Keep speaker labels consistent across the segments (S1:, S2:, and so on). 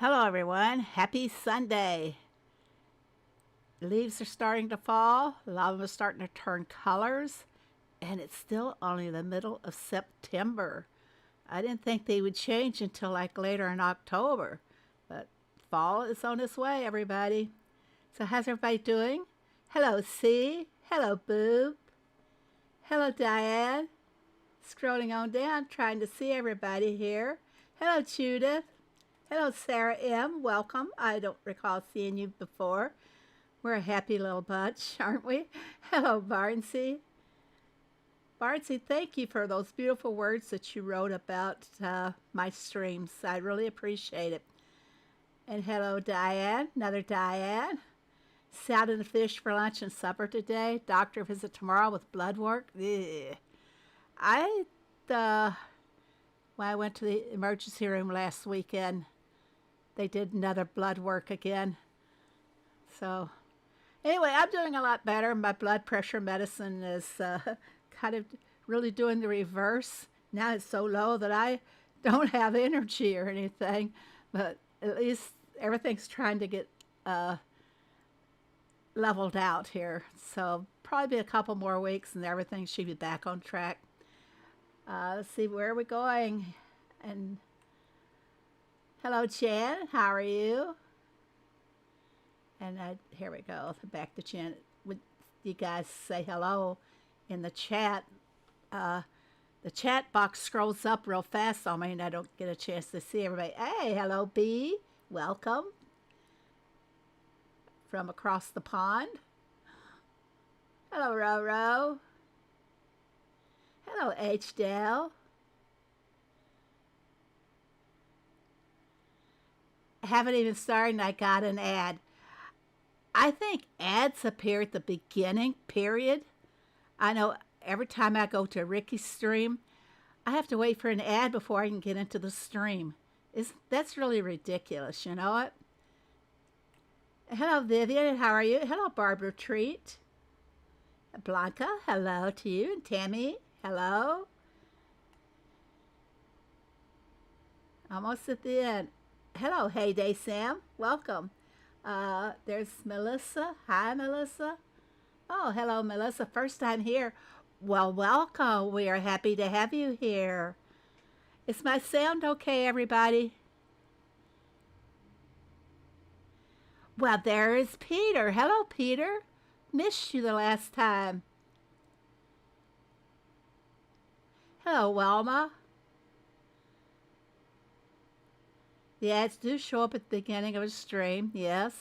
S1: Hello everyone, happy Sunday. Leaves are starting to fall, a lot of them are starting to turn colors, and it's still only the middle of September. I didn't think they would change until like later in October, but fall is on its way, everybody. So how's everybody doing? Hello C, hello Boob, hello Diane. Scrolling on down, trying to see everybody here. Hello Judith. Hello, Sarah M. Welcome. I don't recall seeing you before. We're a happy little bunch, aren't we? Hello, Barnsey. Barnsey, thank you for those beautiful words that you wrote about my streams. I really appreciate it. And hello, Diane. Another Diane. Salad and fish for lunch and supper today. Doctor visit tomorrow with blood work. Ugh. When I went to the emergency room last weekend, they did another blood work again. So anyway, I'm doing a lot better. My blood pressure medicine is kind of really doing the reverse. Now it's so low that I don't have energy or anything, but at least everything's trying to get leveled out here. So probably a couple more weeks and everything should be back on track. Let's see, where are we going? And hello, Jen. How are you? And here we go. Back to Jen. Would you guys say hello in the chat? The chat box scrolls up real fast on me, and I don't get a chance to see everybody. Hey, hello, B. Welcome from across the pond. Hello, Roro. Hello, H-Dell. I haven't even started and I got an ad. I think ads appear at the beginning, period. I know every time I go to Ricky's stream, I have to wait for an ad before I can get into the stream. That's really ridiculous, you know what? Hello, Vivian. How are you? Hello, Barbara Treat. Blanca, hello to you. And Tammy, hello. Almost at the end. Hello, Heyday Sam. Welcome. There's Melissa. Hi, Melissa. Oh, hello, Melissa. First time here. Well, welcome. We are happy to have you here. Is my sound okay, everybody? Well, there is Peter. Hello, Peter. Missed you the last time. Hello, Wilma. The ads do show up at the beginning of a stream, yes.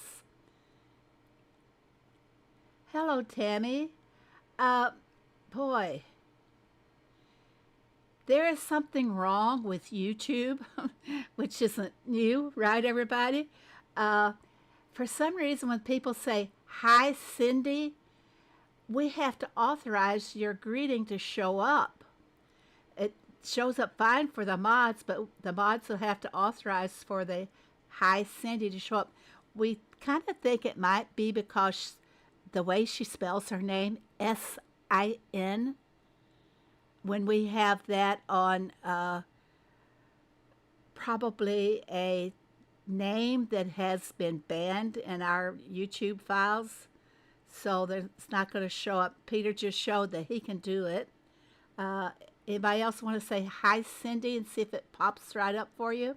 S1: Hello, Tammy. Boy, there is something wrong with YouTube, which isn't new, right, everybody? For some reason, when people say, hi, Cindy, we have to authorize your greeting to show up. It shows up fine for the mods, but the mods will have to authorize for the hi, Cindy to show up. We kind of think it might be because the way she spells her name, S-I-N, when we have that on probably a name that has been banned in our YouTube files, so it's not going to show up. Peter just showed that he can do it. Anybody else want to say hi, Cindy, and see if it pops right up for you?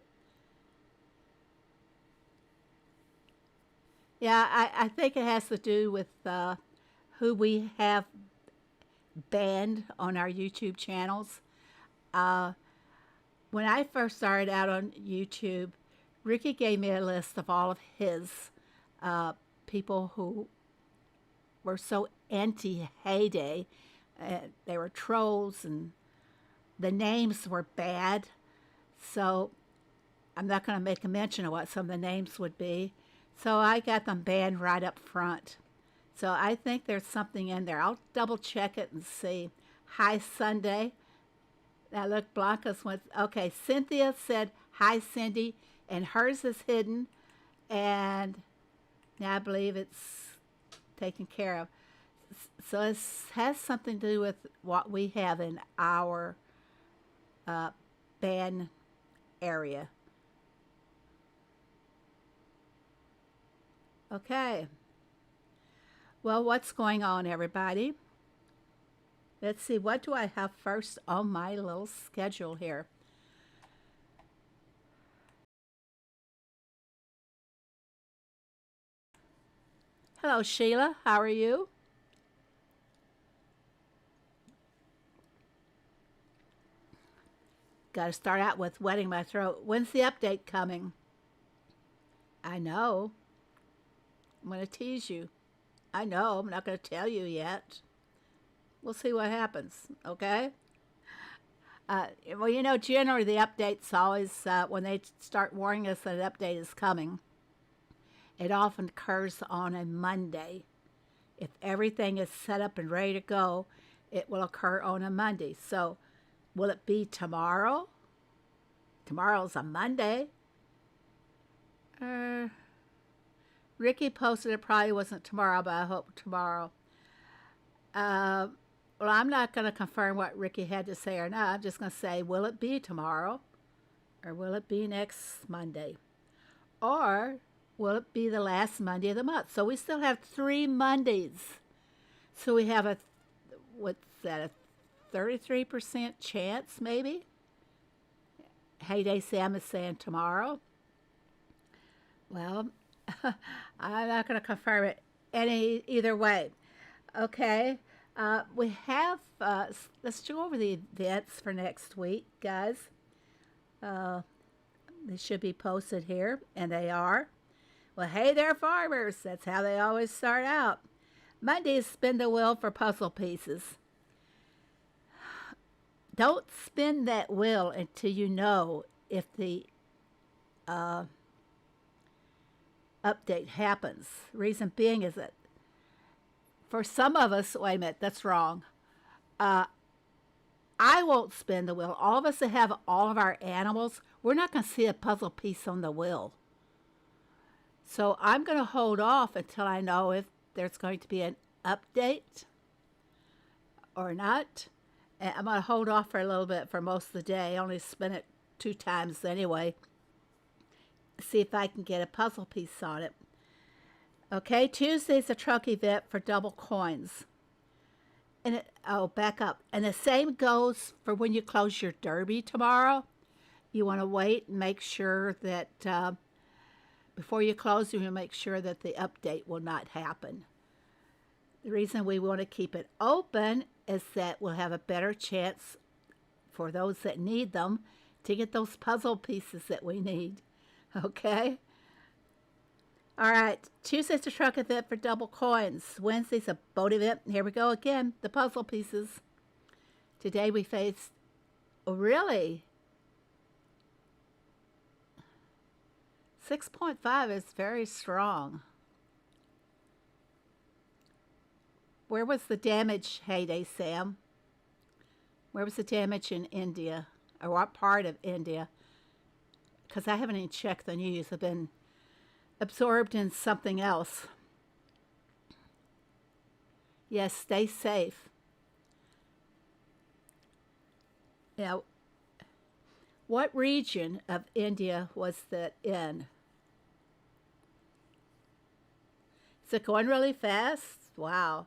S1: Yeah, I think it has to do with who we have banned on our YouTube channels. When I first started out on YouTube, Ricky gave me a list of all of his people who were so anti-Heyday. They were trolls and the names were bad. So I'm not going to make a mention of what some of the names would be. So I got them banned right up front. So I think there's something in there. I'll double check it and see. Hi, Sunday. Now look, Blanca's went, okay, Cynthia said, hi, Cindy, and hers is hidden. And now I believe it's taken care of. So it has something to do with what we have in our ban area. Okay. Well, what's going on, everybody? Let's see, what do I have first on my little schedule here? Hello, Sheila. How are you? Got to start out with wetting my throat. When's the update coming? I know. I'm going to tease you. I know. I'm not going to tell you yet. We'll see what happens, okay? Well, you know, generally the update's always, when they start warning us that an update is coming, it often occurs on a Monday. If everything is set up and ready to go, it will occur on a Monday. So, will it be tomorrow? Tomorrow's a Monday. Ricky posted it probably wasn't tomorrow, but I hope tomorrow. Well, I'm not going to confirm what Ricky had to say or not. I'm just going to say, will it be tomorrow? Or will it be next Monday? Or will it be the last Monday of the month? So we still have 3 Mondays. So we have what's that, a 33% chance maybe? Heyday Sam is saying tomorrow. Well, I'm not going to confirm it either way. Okay. We have, let's go over the events for next week, guys. They should be posted here, and they are. Well, hey there, farmers. That's how they always start out. Monday is spin the wheel for puzzle pieces. Don't spin that wheel until you know if the update happens. Reason being is that for some of us, wait a minute, that's wrong. I won't spin the wheel. All of us that have all of our animals, we're not going to see a puzzle piece on the wheel. So I'm going to hold off until I know if there's going to be an update or not. And I'm going to hold off for a little bit for most of the day. I only spin it 2 times anyway. See if I can get a puzzle piece on it. Okay, Tuesday's a truck event for double coins. And back up. And the same goes for when you close your derby tomorrow. You want to wait and make sure that before you close, you want to make sure that the update will not happen. The reason we want to keep it open is that we'll have a better chance for those that need them to get those puzzle pieces that we need. Okay? All right, Tuesday's a truck event for double coins. Wednesday's a boat event. Here we go again, the puzzle pieces. Today we faced, oh, really? 6.5 is very strong. Where was the damage, Heyday Sam? Where was the damage in India? Or what part of India? Because I haven't even checked the news. I've been absorbed in something else. Yes, stay safe. Now, what region of India was that in? Is it going really fast? Wow.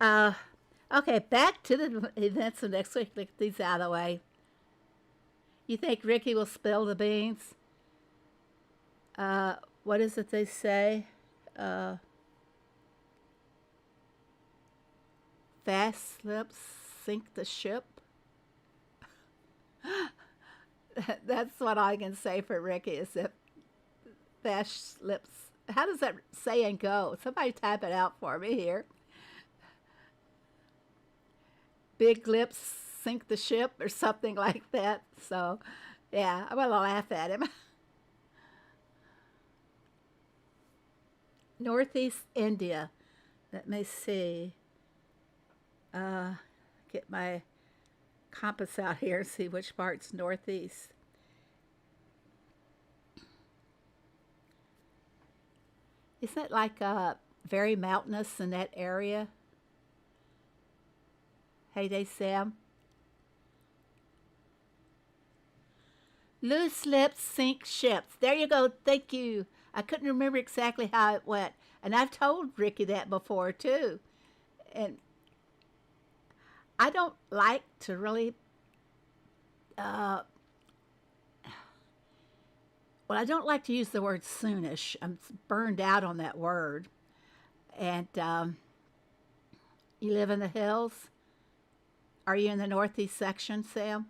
S1: Okay, back to the events of next week. Look these out of the way. You think Ricky will spill the beans? What is it they say? Fast slips sink the ship. That's what I can say for Ricky is that fast slips. How does that saying go? Somebody type it out for me here. Big lips sink the ship or something like that. So, yeah, I'm going to laugh at him. Northeast India. Let me see. Get my compass out here and see which part's northeast. Isn't it like very mountainous in that area? Heyday Sam. Loose lips sink ships. There you go. Thank you. I couldn't remember exactly how it went. And I've told Ricky that before too. And I don't like to really, uh, well, I don't like to use the word soonish. I'm burned out on that word. And you live in the hills? Are you in the northeast section, Sam?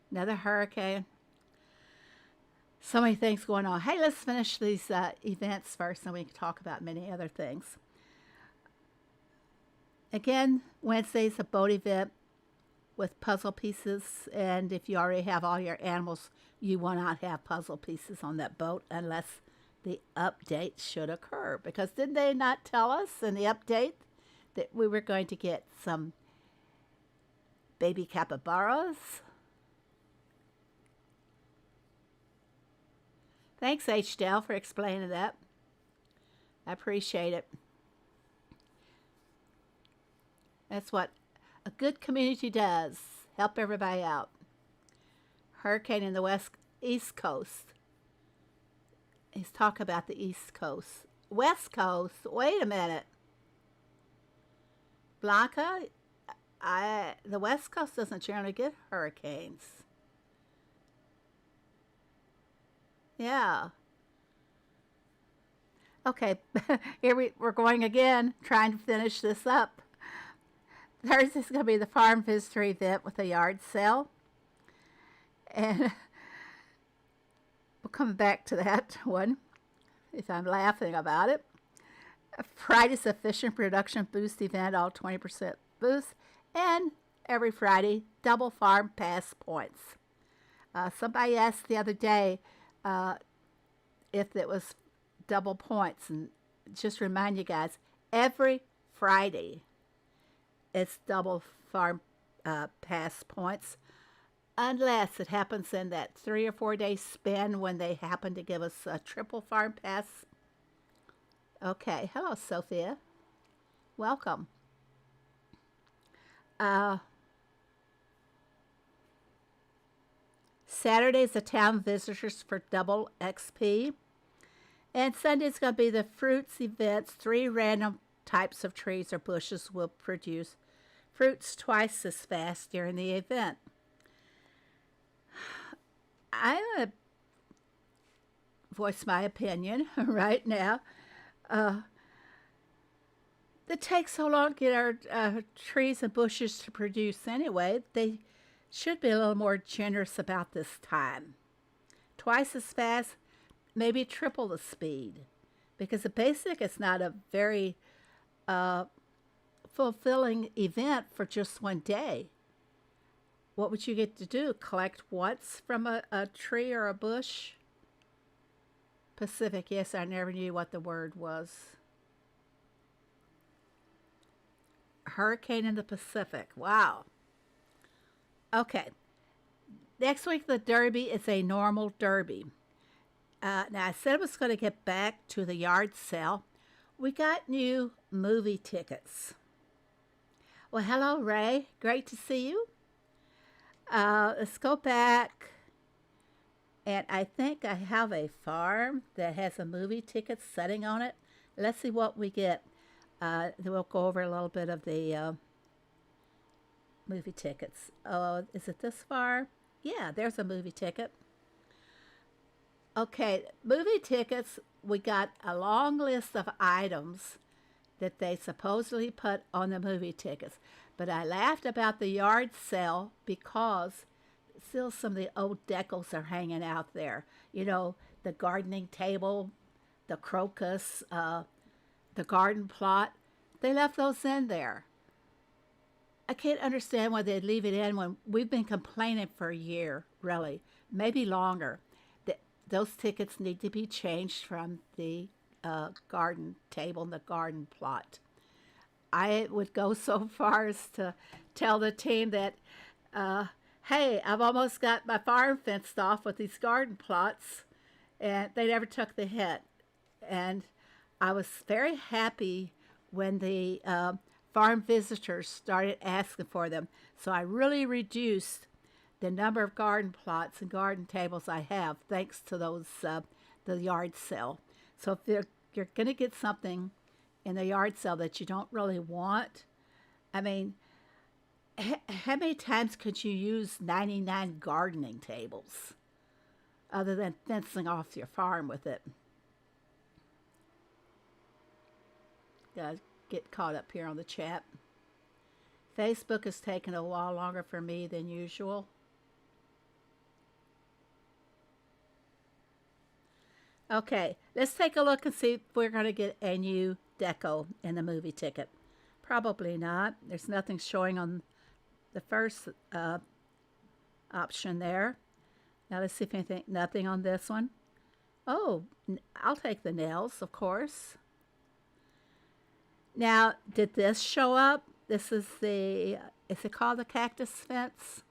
S1: Another hurricane. So many things going on. Hey, let's finish these events first, and we can talk about many other things. Again, Wednesday's a boat event with puzzle pieces, and if you already have all your animals, you will not have puzzle pieces on that boat unless the update should occur. Because didn't they not tell us in the update that we were going to get some baby capybaras? Thanks, H. Dell, for explaining that. I appreciate it. That's what a good community does. Help everybody out. Hurricane in the East Coast. He's talking about the East Coast. West Coast? Wait a minute. Blanca, the West Coast doesn't generally get hurricanes. Yeah. Okay, here we're going again, trying to finish this up. Thursday's going to be the farm visitor event with a yard sale. And we'll come back to that one if I'm laughing about it. Friday's a fishing production boost event, all 20% boost. And every Friday, double farm pass points. Somebody asked the other day if it was double points. And just remind you guys, every Friday it's double farm pass points, unless it happens in that 3 or 4 day span when they happen to give us a triple farm pass. Okay, hello Sophia, welcome. Saturday's the town visitors for double XP, and Sunday's going to be the fruits events. 3 random types of trees or bushes will produce fruits twice as fast during the event. I'm going to voice my opinion right now. It takes so long to get our trees and bushes to produce anyway. They should be a little more generous about this time. Twice as fast, maybe triple the speed. Because the basic is not a very fulfilling event for just one day. What would you get to do? Collect once from a tree or a bush? Pacific, yes, I never knew what the word was. Hurricane in the Pacific, wow. Okay, next week the Derby is a normal Derby. Now I said I was going to get back to the yard sale. We got new movie tickets. Well, hello, Ray. Great to see you. Let's go back. And I think I have a farm that has a movie ticket setting on it. Let's see what we get. Then we'll go over a little bit of the movie tickets. Oh, is it this far? Yeah, there's a movie ticket. Okay, movie tickets, we got a long list of items that they supposedly put on the movie tickets. But I laughed about the yard sale because still some of the old decos are hanging out there. You know, the gardening table, the crocus, the garden plot. They left those in there. I can't understand why they'd leave it in when we've been complaining for a year, really, maybe longer. Those tickets need to be changed from the garden table and the garden plot. I would go so far as to tell the team that, hey, I've almost got my farm fenced off with these garden plots, and they never took the hit. And I was very happy when the farm visitors started asking for them. So I really reduced the number of garden plots and garden tables I have thanks to those the yard sale. So if you're going to get something in the yard sale that you don't really want, I mean, how many times could you use 99 gardening tables other than fencing off your farm with it? Gotta get caught up here on the chat. Facebook is taking a while longer for me than usual. Okay, let's take a look and see if we're going to get a new deco in the movie ticket. Probably not. There's nothing showing on the first option there. Now let's see if anything, nothing on this one. Oh, I'll take the nails, of course. Now, did this show up? This is the, is it called the cactus fence?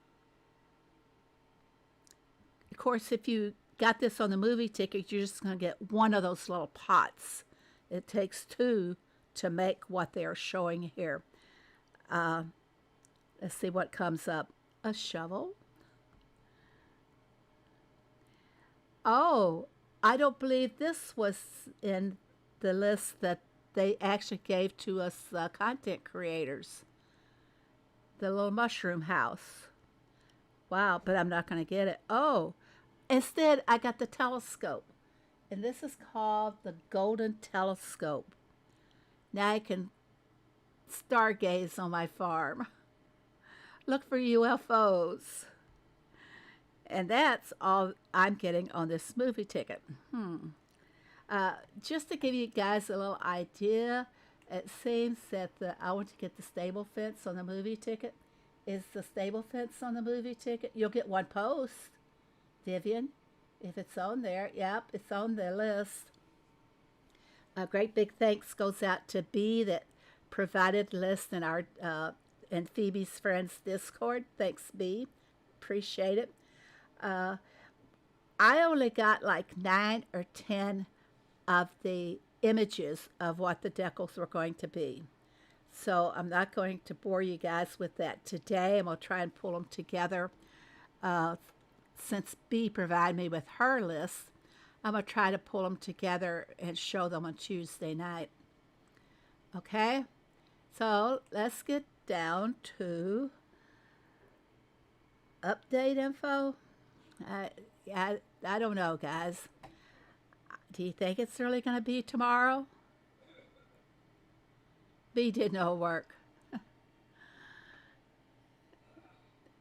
S1: Of course, if you got this on the movie ticket, you're just going to get one of those little pots. It takes two to make what they're showing here. Let's see what comes up. A shovel. Oh, I don't believe this was in the list that they actually gave to us content creators. The little mushroom house. Wow, but I'm not going to get it. Oh, instead I got the telescope. And this is called the Golden Telescope. Now I can stargaze on my farm. Look for UFOs. And that's all I'm getting on this movie ticket. Just to give you guys a little idea, it seems that I want to get the stable fence on the movie ticket. Is the stable fence on the movie ticket? You'll get one post, Vivian, if it's on there. Yep, it's on the list. A great big thanks goes out to B that provided the list in our in Phoebe's Friends Discord. Thanks, B. Appreciate it. I only got like 9 or 10 of the images of what the decals were going to be. So I'm not going to bore you guys with that today. I'm going to try and pull them together. Since B provided me with her list, I'm going to try to pull them together and show them on Tuesday night. Okay? So let's get down to update info. I don't know, guys. Do you think it's really going to be tomorrow? B did no work.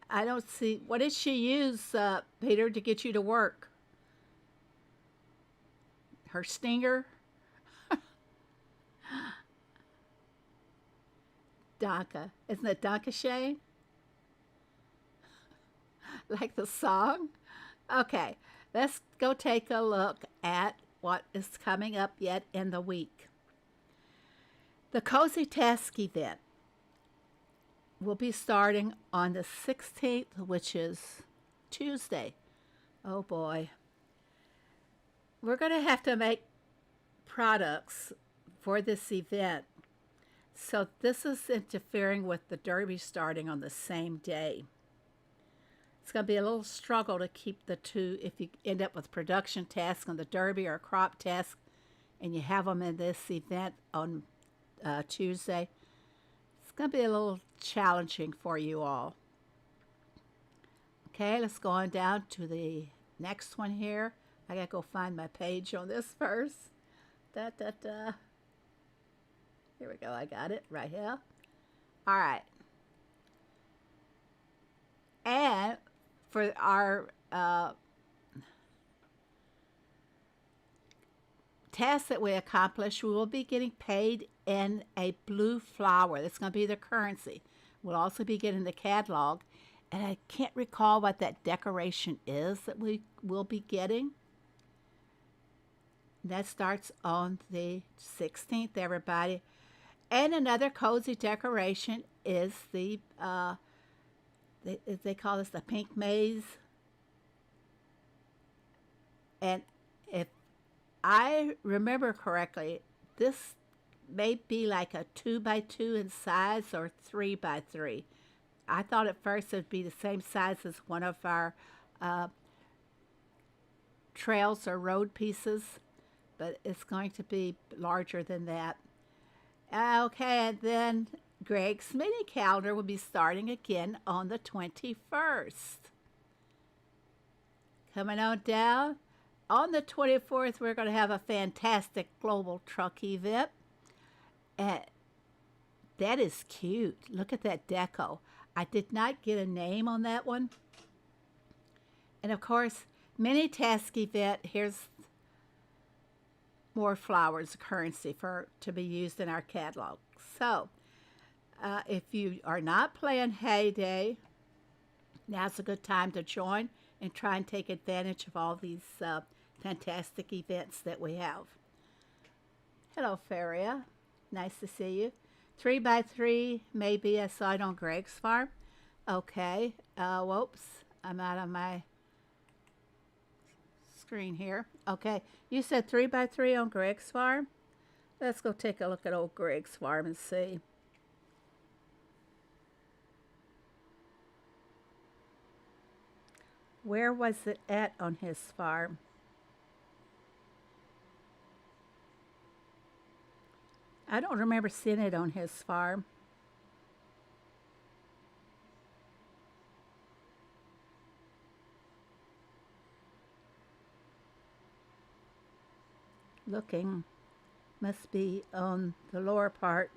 S1: I don't see. What did she use, Peter, to get you to work? Her stinger? Donka. Isn't it Donka Shane? Like the song? Okay, let's go take a look at what is coming up yet in the week. The Cozy Task event will be starting on the 16th, which is Tuesday. Oh boy. We're going to have to make products for this event. So this is interfering with the derby starting on the same day. It's going to be a little struggle to keep the two if you end up with production tasks on the derby or a crop task and you have them in this event on Tuesday. It's going to be a little challenging for you all. Okay, let's go on down to the next one here. I got to go find my page on this first. Here we go. I got it right here. All right. And for our tasks that we accomplish, we will be getting paid in a blue flower. That's going to be the currency. We'll also be getting the catalog. And I can't recall what that decoration is that we will be getting. That starts on the 16th, everybody. And another cozy decoration is the, they call this the pink maze. And if I remember correctly, this may be like a 2x2 in size or 3x3. I thought at first it would be the same size as one of our uh, trails or road pieces, but it's going to be larger than that. Okay, and then Greg's mini calendar will be starting again on the 21st. Coming on down, on the 24th, we're going to have a fantastic global truck event. And that is cute. Look at that deco. I did not get a name on that one. And of course, mini task event. Here's more flowers, currency to be used in our catalog. So, if you are not playing Heyday, now's a good time to join and try and take advantage of all these fantastic events that we have. Hello, Faria. Nice to see you. 3x3 maybe I saw it on Greg's farm. Okay. Whoops. I'm out of my screen here. Okay. You said 3x3 on Greg's farm? Let's go take a look at old Greg's farm and see. Where was it at on his farm? I don't remember seeing it on his farm. Looking. Must be on the lower part.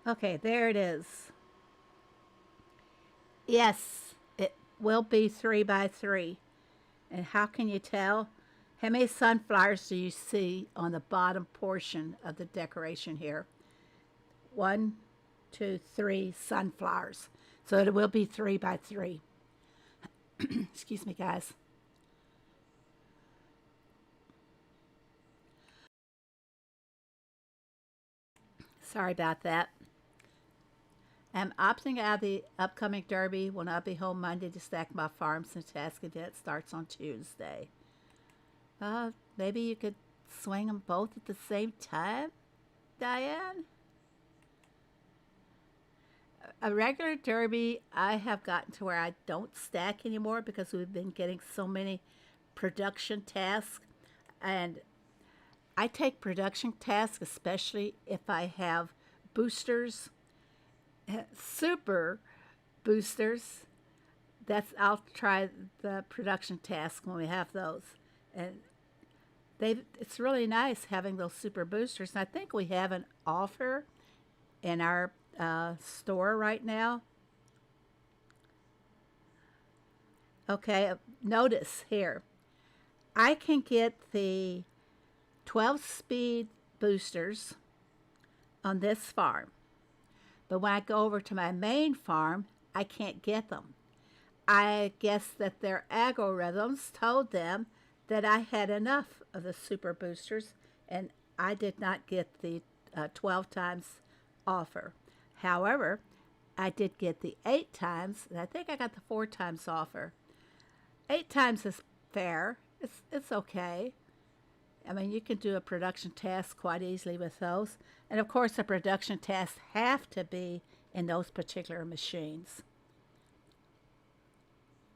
S1: Okay, there it is. Yes, it will be 3x3. And how can you tell? How many sunflowers do you see on the bottom portion of the decoration here? 1, 2, 3 sunflowers. So it will be 3x3. Excuse me, guys. Sorry about that. I'm opting out of the upcoming derby. Will not be home Monday to stack my farms and task event starts on Tuesday. Maybe you could swing them both at the same time, Diane? A regular derby, I have gotten to where I don't stack anymore because we've been getting so many production tasks. And I take production tasks, especially if I have boosters, super boosters. I'll try the production task when we have those. And it's really nice having those super boosters. And I think we have an offer in our store right now. Okay, notice here. I can get the 12-speed boosters on this farm. But when I go over to my main farm, I can't get them. I guess that their algorithms told them that I had enough of the super boosters, and I did not get the 12 times offer. However, I did get the 8 times, and I think I got the 4 times offer. 8 times is fair. It's okay. I mean, you can do a production task quite easily with those. And of course, the production tasks have to be in those particular machines.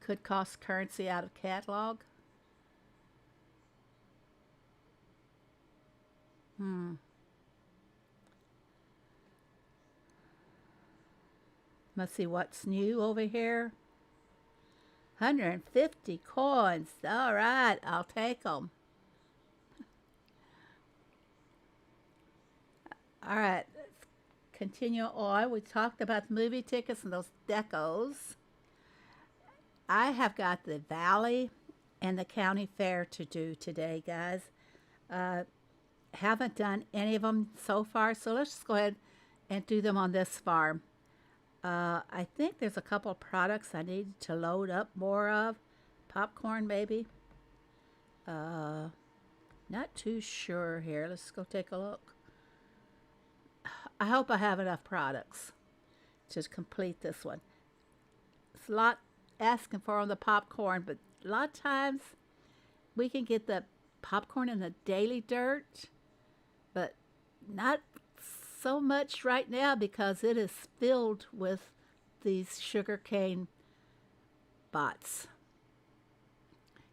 S1: Could cost currency out of catalog. Let's see what's new over here. 150 coins. All right, I'll take them. All right, let's continue on. We talked about the movie tickets and those decos. I have got the Valley and the County Fair to do today, guys. Haven't done any of them so far, so let's just go ahead and do them on this farm. I think there's a couple of products I need to load up more of. Popcorn, maybe. Not too sure here. Let's go take a look. I hope I have enough products to complete this one. It's a lot asking for on the popcorn, but a lot of times we can get the popcorn in the daily dirt, but not so much right now because it is filled with these sugarcane bots.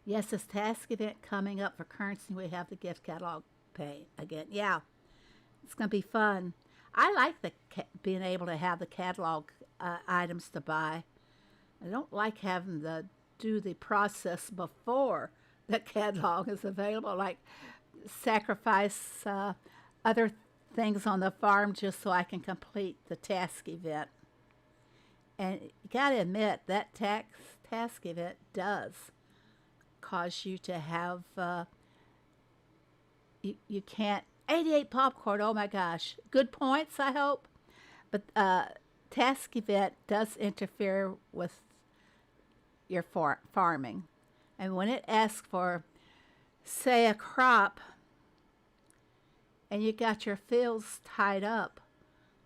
S1: Yes, this task event coming up for currency. We have the gift catalog pay again. Yeah, it's going to be fun. I like being able to have the catalog items to buy. I don't like having to do the process before the catalog is available, like sacrifice other things on the farm just so I can complete the task event. And you got to admit, that task event does cause you to have, you can't, 88 popcorn, oh my gosh. Good points, I hope. But task event does interfere with your farming. And when it asks for, say, a crop, and you got your fields tied up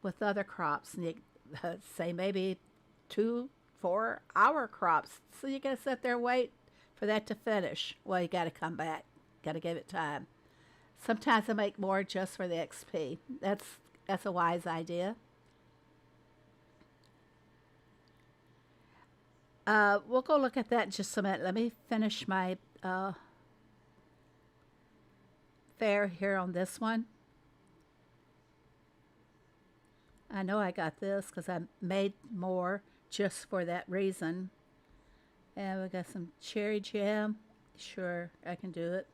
S1: with other crops, and you, say maybe 2-4 hour crops, so you got to sit there and wait for that to finish. Well, you got to come back, got to give it time. Sometimes I make more just for the XP. That's a wise idea. We'll go look at that in just a minute. Let me finish my fair here on this one. I know I got this because I made more just for that reason. And we got some cherry jam. Sure, I can do it.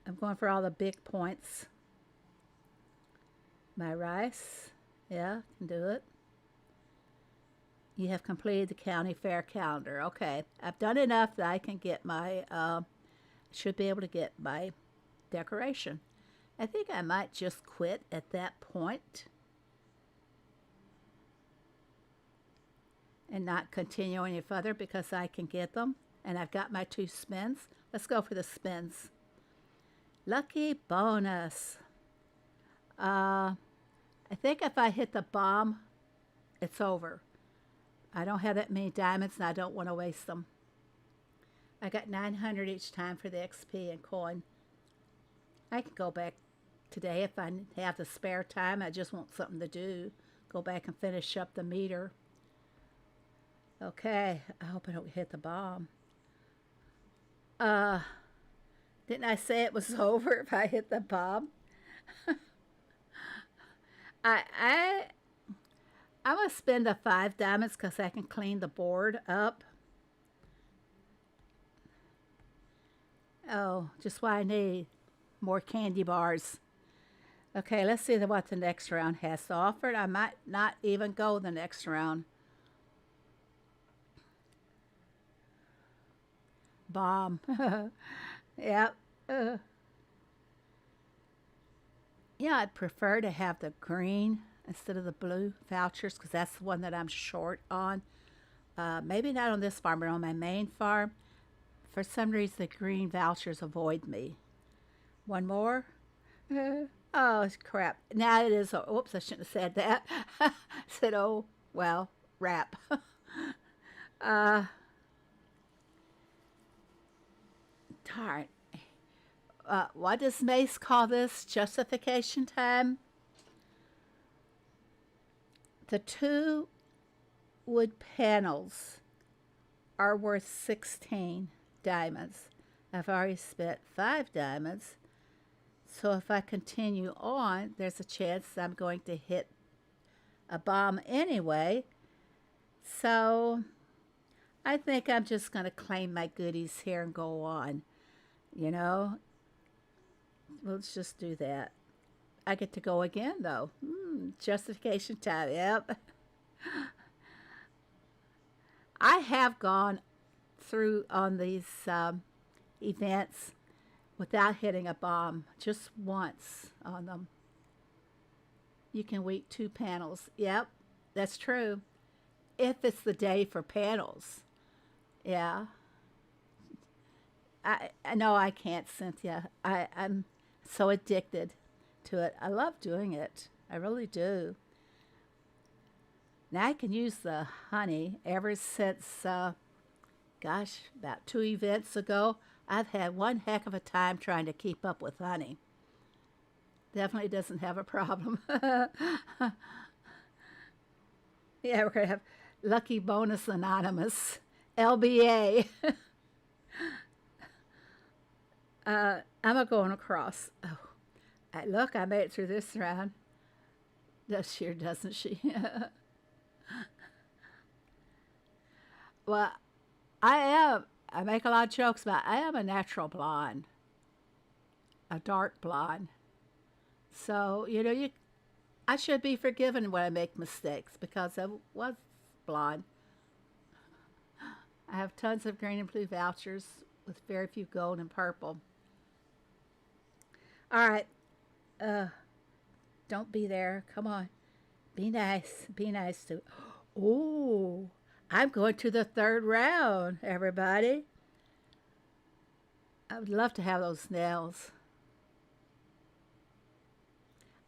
S1: I'm going for all the big points. My rice. Yeah, can do it. You have completed the county fair calendar. Okay, I've done enough that I can get my, should be able to get my decoration. I think I might just quit at that point and not continue any further because I can get them. And I've got my 2 spins. Let's go for the spins. Lucky bonus. I think if I hit the bomb, it's over. I don't have that many diamonds and I don't want to waste them. I got 900 each time for the XP and coin. I can go back today if I have the spare time. I just want something to do. Go back and finish up the meter. Okay, I hope I don't hit the bomb. Didn't I say it was over if I hit the bomb? I'm going to spend the 5 diamonds because I can clean the board up. Oh, just what I need. More candy bars. Okay, let's see what the next round has to offer. I might not even go the next round. Bomb. Yep. Yeah, I'd prefer to have the green instead of the blue vouchers because that's the one that I'm short on. Maybe not on this farm, but on my main farm. For some reason, the green vouchers avoid me. One more. Oh, crap. Now it is. Oops, I shouldn't have said that. I said, oh, well, wrap. Darn. What does Mace call this? Justification time? The 2 wood panels are worth 16 diamonds. I've already spent 5 diamonds. So if I continue on, there's a chance I'm going to hit a bomb anyway. So I think I'm just going to claim my goodies here and go on. You know, let's just do that. I get to go again, though. Justification time, yep. I have gone through on these events without hitting a bomb, just once on them. You can weed 2 panels. Yep, that's true. If it's the day for panels. Yeah. I know I can't, Cynthia. I'm so addicted to it. I love doing it. I really do. Now I can use the honey ever since, gosh, about 2 events ago. I've had one heck of a time trying to keep up with honey. Definitely doesn't have a problem. Yeah, we're going to have Lucky Bonus Anonymous, LBA. I'm going across. Oh, look, I made it through this round. Does she or doesn't she? Well, I make a lot of jokes about I am a natural blonde, a dark blonde. So, I should be forgiven when I make mistakes because I was blonde. I have tons of green and blue vouchers with very few gold and purple. All right. Don't be there. Come on. Be nice. Be nice to. Oh, I'm going to the third round, everybody. I would love to have those nails.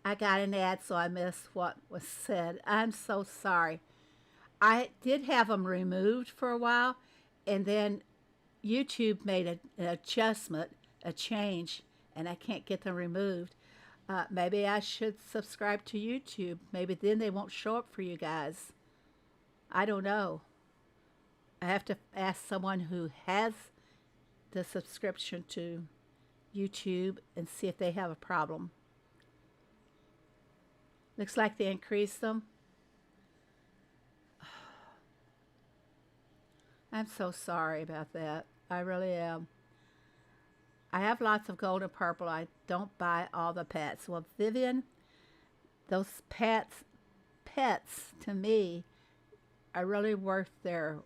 S1: I got an ad, so I missed what was said. I'm so sorry. I did have them removed for a while, and then YouTube made an adjustment, a change, and I can't get them removed. Maybe I should subscribe to YouTube. Maybe then they won't show up for you guys. I don't know. I have to ask someone who has the subscription to YouTube and see if they have a problem. Looks like they increased them. I'm so sorry about that. I really am. I have lots of gold and purple. I don't buy all the pets. Well, Vivian, those pets to me are really worth their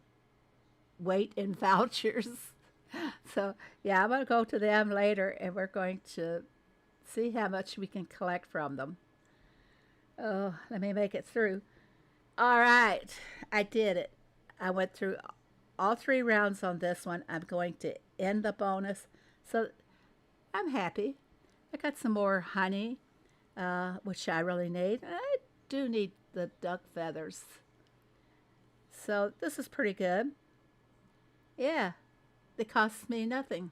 S1: weight in vouchers. So, yeah, I'm going to go to them later and we're going to see how much we can collect from them. Oh, let me make it through. All right, I did it. I went through all 3 rounds on this one. I'm going to end the bonus. So I'm happy. I got some more honey, which I really need. I do need the duck feathers. So this is pretty good. Yeah, it costs me nothing.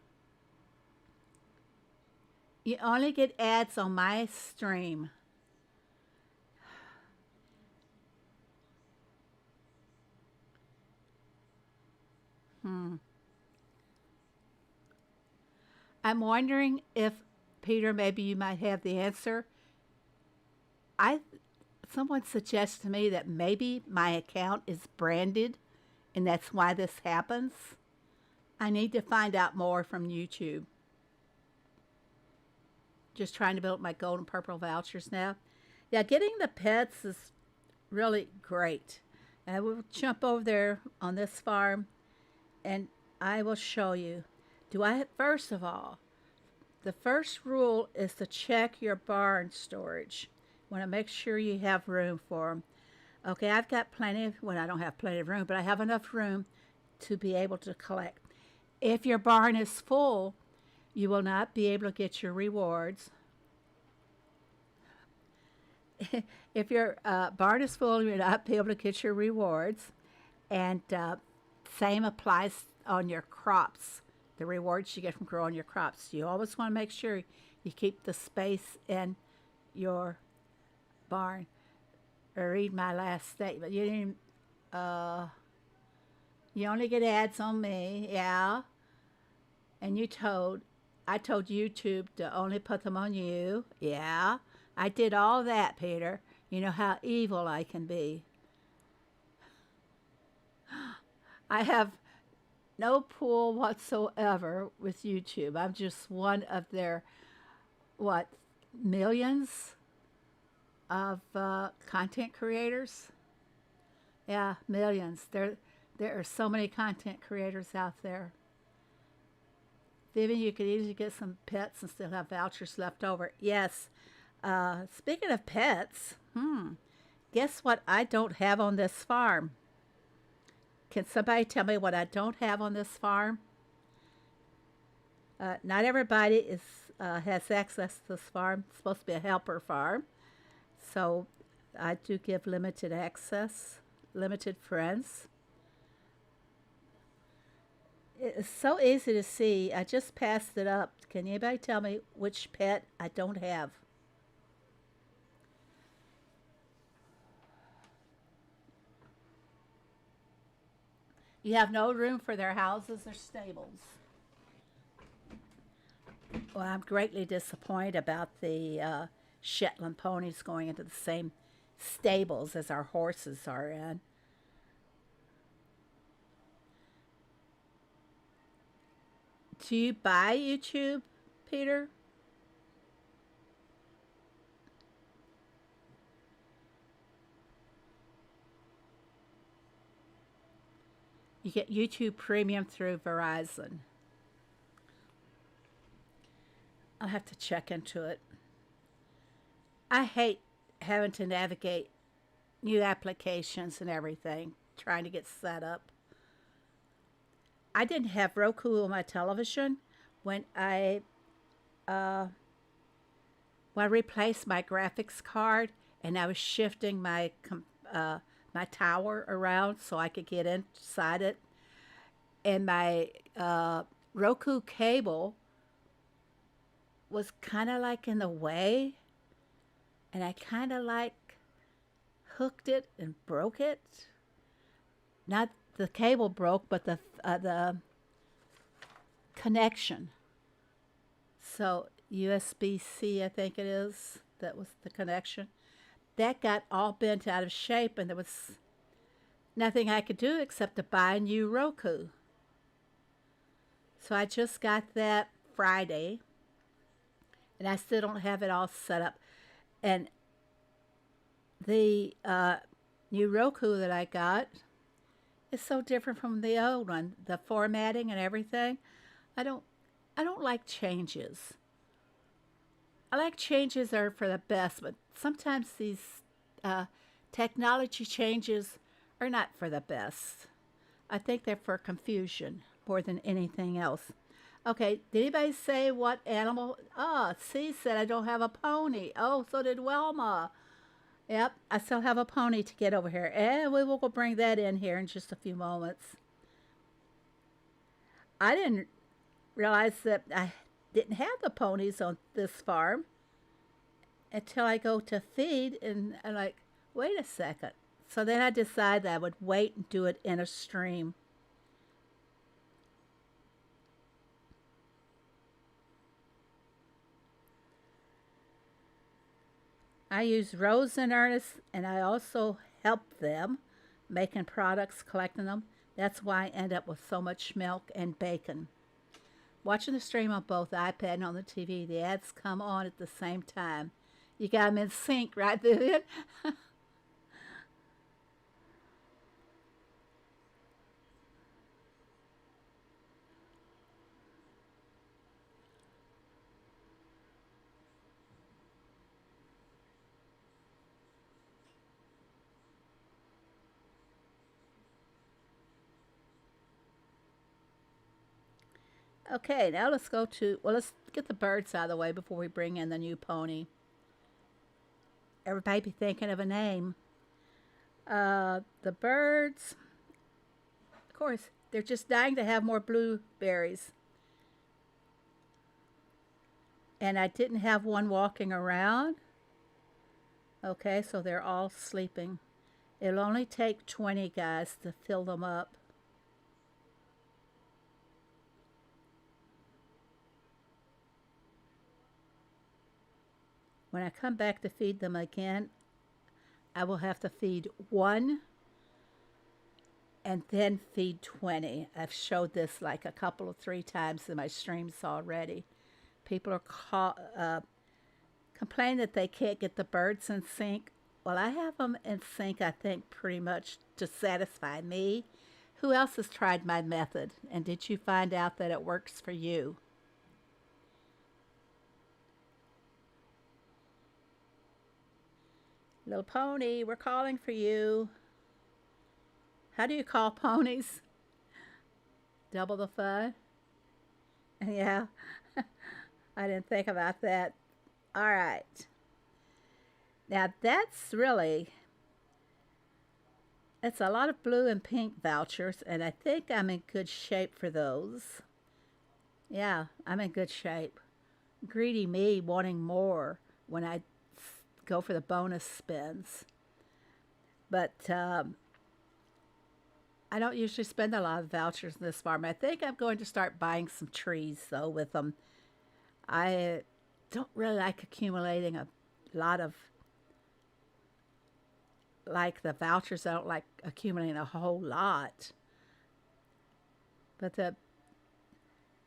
S1: You only get ads on my stream. I'm wondering if, Peter, maybe you might have the answer. Someone suggests to me that maybe my account is branded and that's why this happens. I need to find out more from YouTube. Just trying to build my gold and purple vouchers now. Yeah, getting the pets is really great. I will jump over there on this farm and I will show you. First of all, the first rule is to check your barn storage. You want to make sure you have room for them. Okay, I've got I don't have plenty of room, but I have enough room to be able to collect. If your barn is full, you will not be able to get your rewards. If your barn is full, you'll not be able to get your rewards. And same applies on your crops, the rewards you get from growing your crops. You always want to make sure you keep the space in your barn. Read my last statement. You only get ads on me, yeah. And I told YouTube to only put them on you, yeah. I did all that, Peter. You know how evil I can be. I have no pull whatsoever with YouTube. I'm just one of their, millions of content creators? Yeah, millions. There are so many content creators out there. Vivian, you could easily get some pets and still have vouchers left over. Yes. Speaking of pets, guess what I don't have on this farm? Can somebody tell me what I don't have on this farm? Not everybody has access to this farm. It's supposed to be a helper farm. So I do give limited access. limited friends. It's so easy to see. I just passed it up. Can anybody tell me which pet I don't have? You have no room for their houses or stables. Well, I'm greatly disappointed about the Shetland ponies going into the same stables as our horses are in. Do you buy YouTube, Peter? You get YouTube Premium through Verizon. I'll have to check into it. I hate having to navigate new applications and everything, trying to get set up. I didn't have Roku on my television when I uh, when I replaced my graphics card, and I was shifting my tower around so I could get inside it, and my Roku cable was kind of like in the way, and I kind of like hooked it and broke it. Not the cable broke, but the connection. So USB-C, I think it is. That was the connection. That got all bent out of shape, and there was nothing I could do except to buy a new Roku. So I just got that Friday, and I still don't have it all set up. And the new Roku that I got is so different from the old one. The formatting and everything. I don't I don't like changes. I like changes are for the best, but sometimes these uh, technology changes are not for the best. I think they're for confusion more than anything else. Okay, did anybody say what animal? Oh, C said I don't have a pony. Oh, so did Wilma. Yep, I still have a pony to get over here. And we will bring that in here in just a few moments. I didn't realize that I didn't have the ponies on this farm until I go to feed, and I'm like, wait a second. So then I decided I would wait and do it in a stream. I use Rose and Ernest, and I also help them making products, collecting them. That's why I end up with so much milk and bacon. Watching the stream on both the iPad and on the TV, the ads come on at the same time. You got them in sync, right, Vivian? Okay, now let's go to, well, let's get the birds out of the way before we bring in the new pony. Everybody be thinking of a name. The birds, of course, they're just dying to have more blueberries. And I didn't have one walking around. Okay, so they're all sleeping. It'll only take 20 guys to fill them up. When I come back to feed them again, I will have to feed one and then feed 20. I've showed this like a couple of three times in my streams already. People are complain that they can't get the birds in sync. Well, I have them in sync, I think, pretty much to satisfy me. Who else has tried my method? And did you find out that it works for you? Little pony, we're calling for you. How do you call ponies? Double the fun? Yeah, I didn't think about that. All right. Now that's really It's a lot of blue and pink vouchers, and I think I'm in good shape for those. Yeah, I'm in good shape. Greedy me wanting more when I go for the bonus spins. But I don't usually spend a lot of vouchers in this farm. I think I'm going to start buying some trees, though, with them. I don't really like accumulating a lot of, like the vouchers. I don't like accumulating a whole lot. But a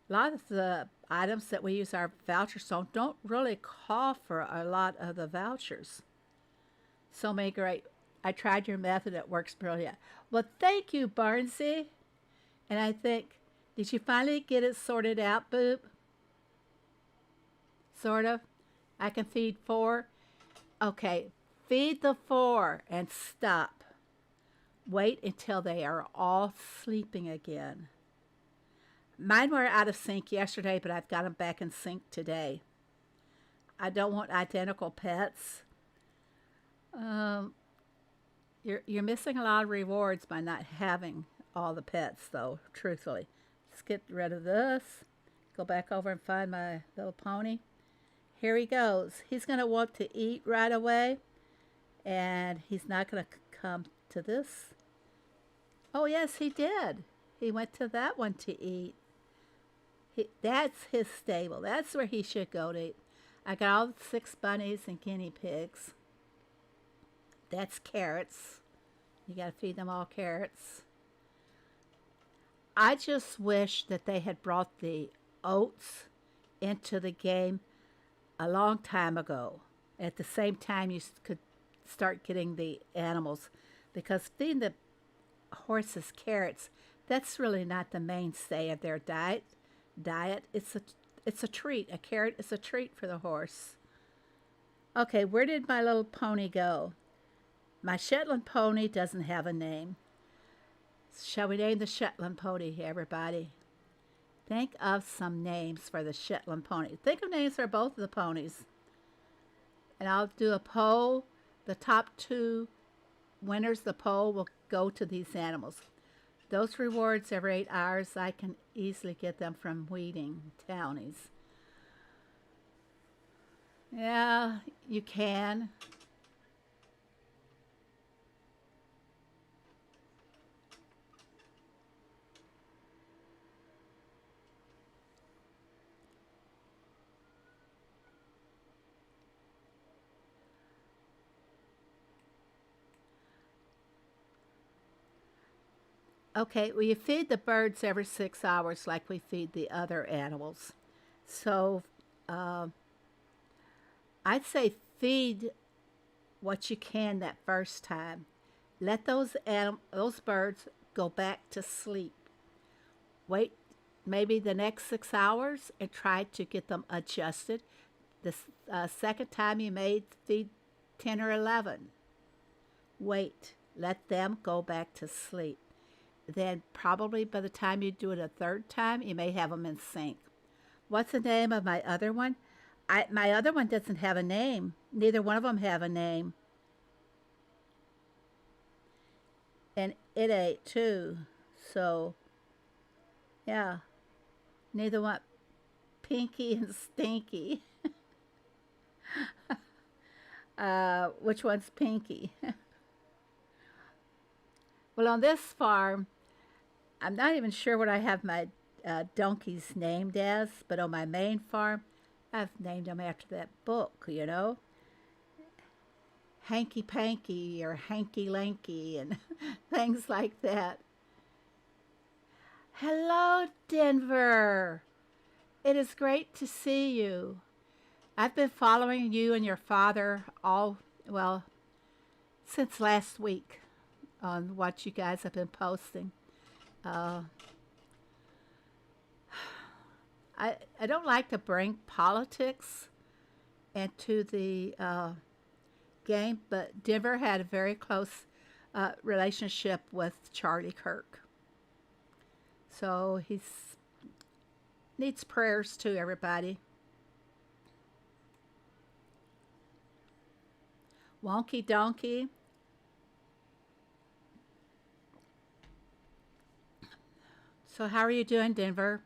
S1: lot of the items that we use our vouchers on don't really call for a lot of the vouchers. So many great. I tried your method, it works brilliant. Well, thank you, Barnsey. And I think, did you finally get it sorted out, Boop? Sort of. I can feed 4. Okay, feed the 4 and stop. Wait until they are all sleeping again. Mine were out of sync yesterday, but I've got them back in sync today. I don't want identical pets. Um, you're missing a lot of rewards by not having all the pets, though, truthfully. Let's get rid of this. Go back over and find my little pony. Here he goes. He's going to want to eat right away, and he's not going to come to this. Oh, yes, he did. He went to that one to eat. That's his stable. That's where he should go to eat. I got all 6 bunnies and guinea pigs. That's carrots. You got to feed them all carrots. I just wish that they had brought the oats into the game a long time ago. At the same time, you could start getting the animals, because feeding the horses carrots, that's really not the mainstay of their diet. It's a treat. A carrot is a treat for the horse. Okay, where did my little pony go? My Shetland pony doesn't have a name. Shall we name the Shetland pony, everybody? Think of some names for the Shetland pony. Think of names for both of the ponies. And I'll do a poll. The top 2 winners of the poll will go to these animals. Those rewards every 8 hours, I can easily get them from weeding townies. Yeah, you can. Okay, well, you feed the birds every 6 hours like we feed the other animals. So I'd say feed what you can that first time. Let those birds go back to sleep. Wait maybe the next 6 hours and try to get them adjusted. The second time you may feed 10 or 11. Wait, let them go back to sleep. Then probably by the time you do it a third time, you may have them in sync. What's the name of my other one? My other one doesn't have a name. Neither one of them have a name. And it ate too. So, yeah. Neither one. Pinky and Stinky. Which one's Pinky? Well, on this farm, I'm not even sure what I have my donkeys named as, but on my main farm, I've named them after that book, you know. Hanky Panky or Hanky Lanky and things like that. Hello, Denver. It is great to see you. I've been following you and your father since last week on what you guys have been posting. Uh, I don't like to bring politics into the game, but Denver had a very close relationship with Charlie Kirk. So he needs prayers too, everybody. Wonky Donkey. So how are you doing, Denver?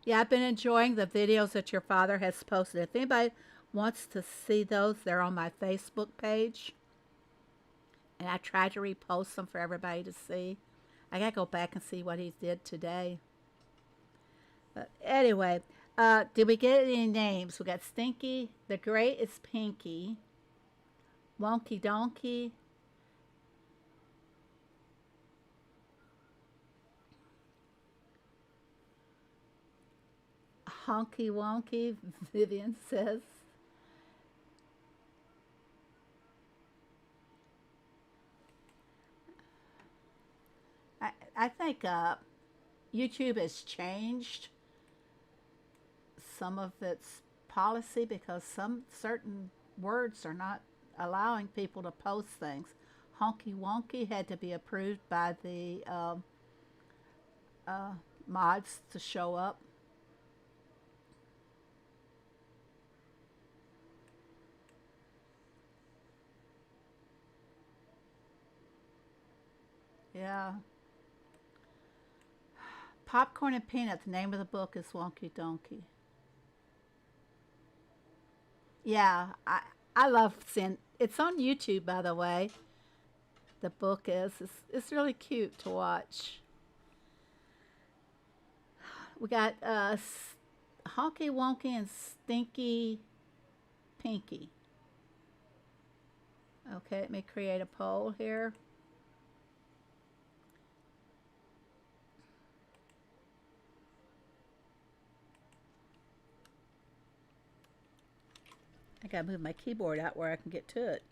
S1: Yeah, I've been enjoying the videos that your father has posted. If anybody wants to see those, they're on my Facebook page. And I try to repost them for everybody to see. I gotta go back and see what he did today. But anyway, did we get any names? We got Stinky. The gray is Pinky. Wonky Donkey. Honky Wonky, Vivian says. I think YouTube has changed some of its policy because some certain words are not allowing people to post things. Honky Wonky had to be approved by the uh, mods to show up. Yeah. Popcorn and Peanut, the name of the book is Wonky Donkey. Yeah, I love seeing it's on YouTube, by the way. The book is. It's really cute to watch. We got Honky Wonky and Stinky Pinky. Okay, let me create a poll here. I gotta move my keyboard out where I can get to it.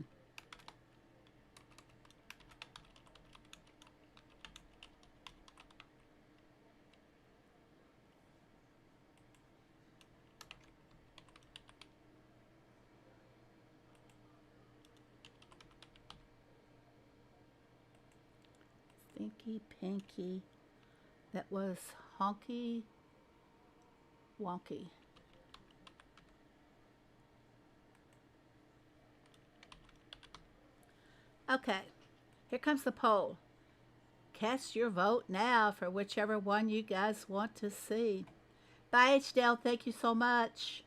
S1: Stinky Pinky. That was Honky Wonky. Okay, here comes the poll. Cast your vote now for whichever one you guys want to see. Bye, H-Dale. Thank you so much.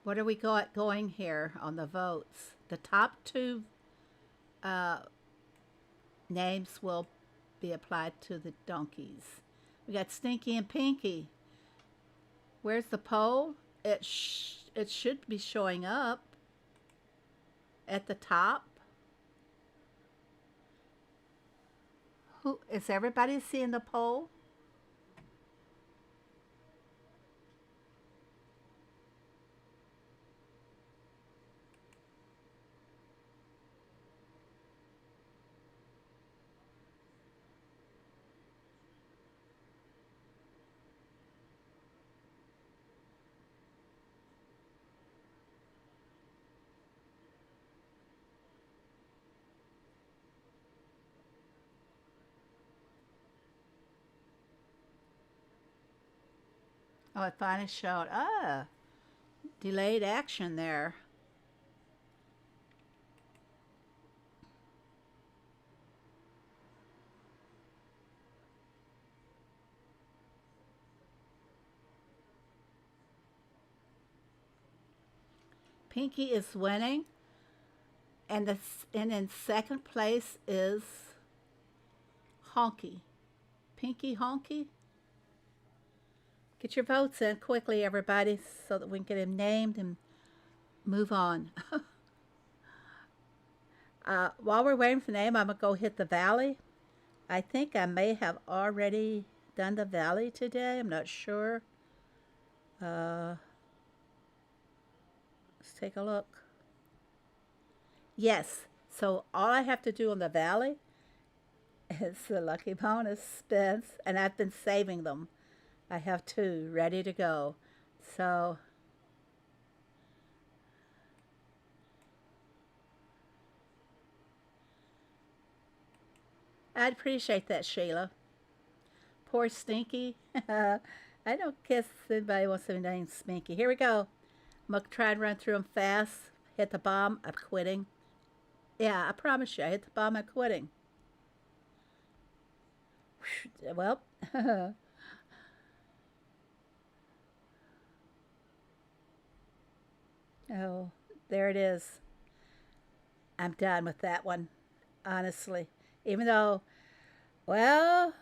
S1: What are we going here on the votes? The top two uh, names will be applied to the donkeys. We got Stinky and Pinky. Where's the poll? It should be showing up at the top. Who is everybody seeing the poll? Oh, it finally showed. Ah, delayed action there. Pinky is winning, and in second place is Honky. Pinky Honky. Get your votes in quickly, everybody, so that we can get him named and move on. While we're waiting for the name, I'm going to go hit the valley. I think I may have already done the valley today. I'm not sure. Let's take a look. Yes. So all I have to do on the valley It's the lucky bonus spins, and I've been saving them. I have two ready to go. So I'd appreciate that, Sheila. Poor Stinky. I don't guess anybody wants to be named Sminky. Here we go. I'm going to try and run through them fast. Hit the bomb. I'm quitting. Yeah, I promise you. I hit the bomb. I'm quitting. Well, oh, there it is. I'm done with that one, honestly. Even though, well,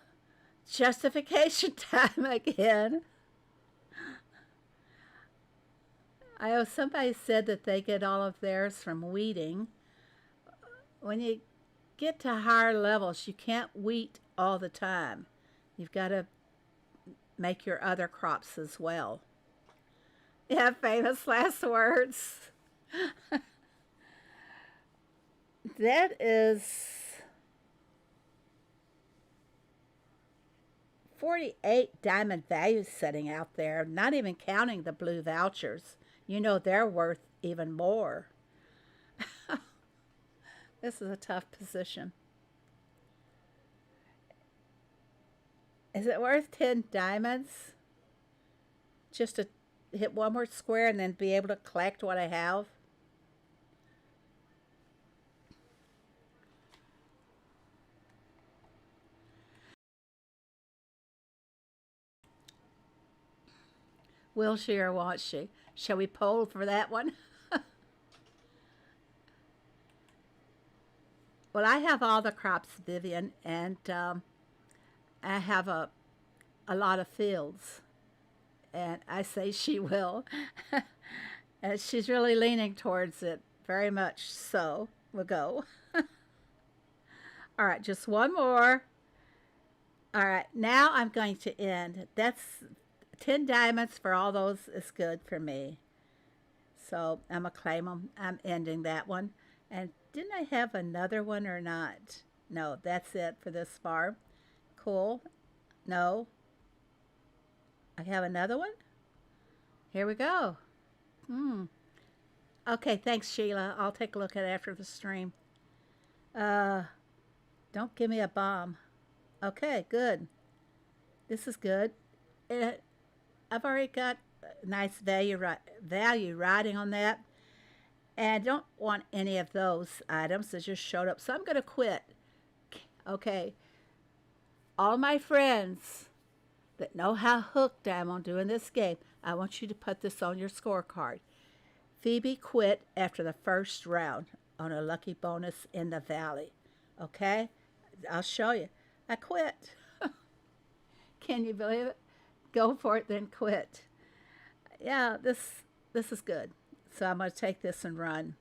S1: justification time again. I know somebody said that they get all of theirs from weeding. When you get to higher levels, you can't wheat all the time. You've got to make your other crops as well. Yeah, famous last words. That is 48 diamond values sitting out there, not even counting the blue vouchers. You know they're worth even more. This is a tough position. Is it worth 10 diamonds just to hit one more square and then be able to collect what I have? Will she or won't she? Shall we poll for that one? Well, I have all the crops, Vivian, and I have a lot of fields. And I say she will. And she's really leaning towards it, very much so. We'll go. All right, just one more. All right, now I'm going to end. That's 10 diamonds for all those is good for me. So I'm going to claim them. I'm ending that one. And didn't I have another one or not? No, that's it for this far. Cool. No. I have another one? Here we go. Hmm. Okay, thanks, Sheila. I'll take a look at it after the stream. Uh, don't give me a bomb. Okay, good. This is good. It, I've already got nice value riding on that. And I don't want any of those items that just showed up. So I'm going to quit. Okay. All my friends that know how hooked I am on doing this game, I want you to put this on your scorecard. Phoebe quit after the first round on a lucky bonus in the valley. Okay? I'll show you. I quit. Can you believe it? Go for it, then quit. Yeah, this is good. So I'm going to take this and run.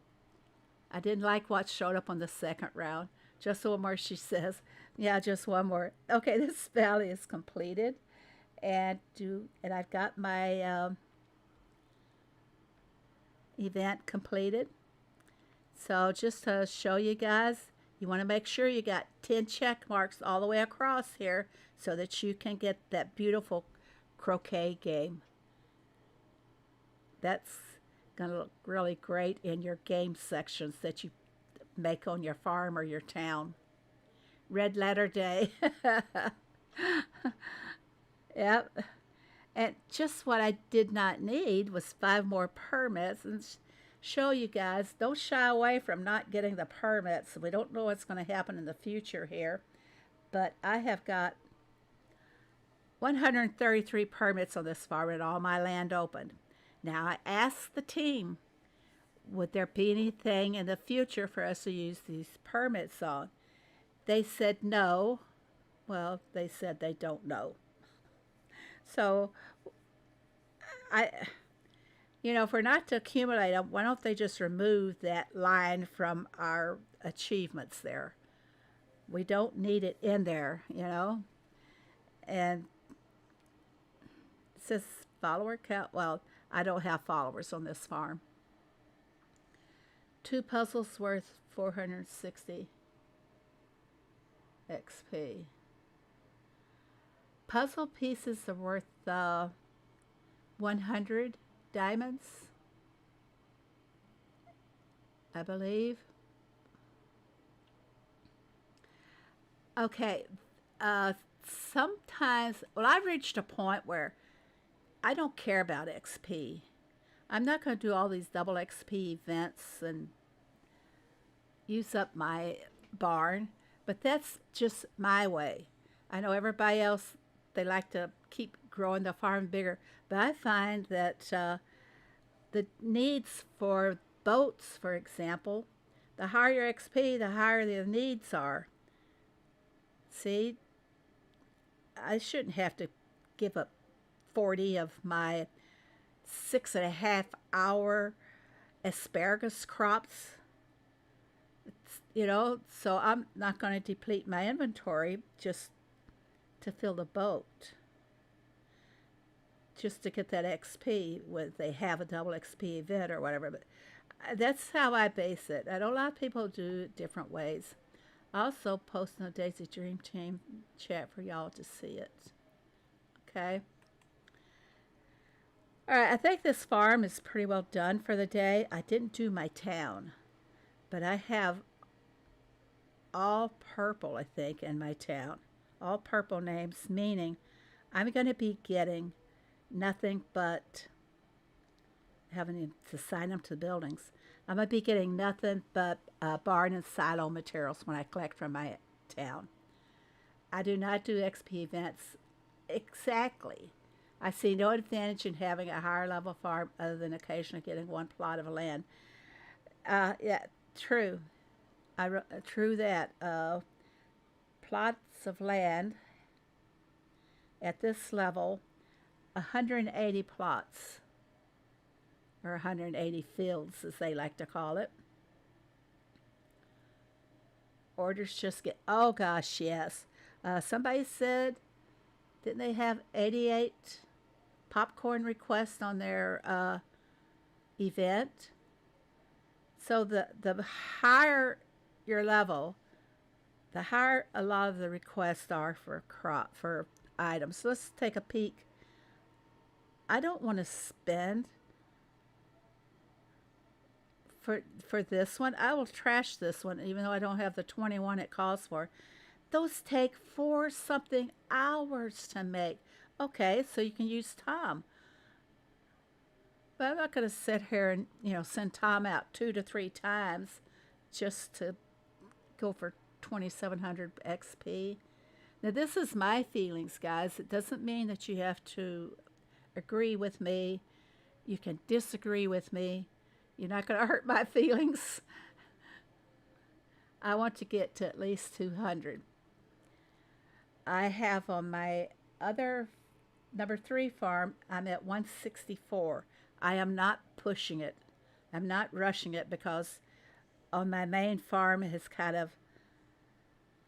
S1: I didn't like what showed up on the second round. Just one more, she says. Yeah, just one more. Okay, this valley is completed. And I've got my event completed. So just to show you guys, you want to make sure you got 10 check marks all the way across here so that you can get that beautiful croquet game. That's going to look really great in your game sections that you make on your farm or your town. Red letter day. Yep. And just what I did not need was 5 more permits and show you guys. Don't shy away from not getting the permits. We don't know what's going to happen in the future here. But I have got 133 permits on this farm and all my land open. Now I asked the team, would there be anything in the future for us to use these permits on? They said no. Well, they said they don't know. So I, if we're not to accumulate them, why don't they just remove that line from our achievements there? We don't need it in there, And it says follower count. Well, I don't have followers on this farm. 2 puzzles worth 460. XP. Puzzle pieces are worth 100 diamonds, I believe. Okay, uh, sometimes, well, I've reached a point where I don't care about XP. I'm not going to do all these double XP events and use up my barn, but that's just my way. I know everybody else, they like to keep growing the farm bigger, but I find that the needs for boats, for example, the higher your XP, the higher the needs are. See, I shouldn't have to give up 40 of my 6.5 hour asparagus crops. So I'm not going to deplete my inventory just to fill the boat, just to get that XP when they have a double XP event or whatever. But that's how I base it. I know a lot of people do it different ways. I also post in the Daisy Dream Team chat for y'all to see it. Okay. All right, I think this farm is pretty well done for the day. I didn't do my town, but I have all purple, I think, in my town. All purple names, meaning I'm going to be getting nothing but having to assign them to buildings. I'm going to be getting nothing but barn and silo materials when I collect from my town. I do not do XP events exactly. I see no advantage in having a higher level farm other than occasionally getting one plot of land. Yeah, true. True that. Plots of land at this level, 180 plots, or 180 fields, as they like to call it. Orders just get, oh gosh, yes. Somebody said, didn't they have 88 popcorn requests on their event? So the higher your level, the higher a lot of the requests are for items. So let's take a peek. I don't want to spend for this one. I will trash this one, even though I don't have the 21 it calls for. Those take 4 something hours to make. Okay, so you can use Tom. But I'm not going to sit here and send Tom out 2 to 3 times just to go for 2,700 XP. Now this is my feelings, guys. It doesn't mean that you have to agree with me. You can disagree with me. You're not going to hurt my feelings. I want to get to at least 200. I have on my other number 3 farm, I'm at 164. I am not pushing it. I'm not rushing it because on my main farm it has kind of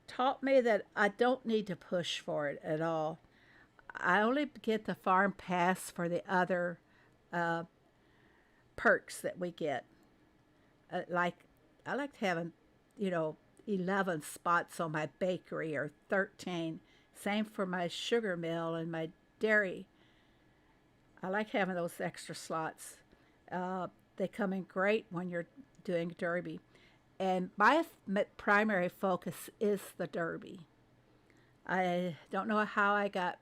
S1: taught me that I don't need to push for it at all. I only get the farm pass for the other perks that we get. Like I like having, 11 spots on my bakery or 13. Same for my sugar mill and my dairy. I like having those extra slots. They come in great when you're doing derby. And my primary focus is the derby. I don't know how I got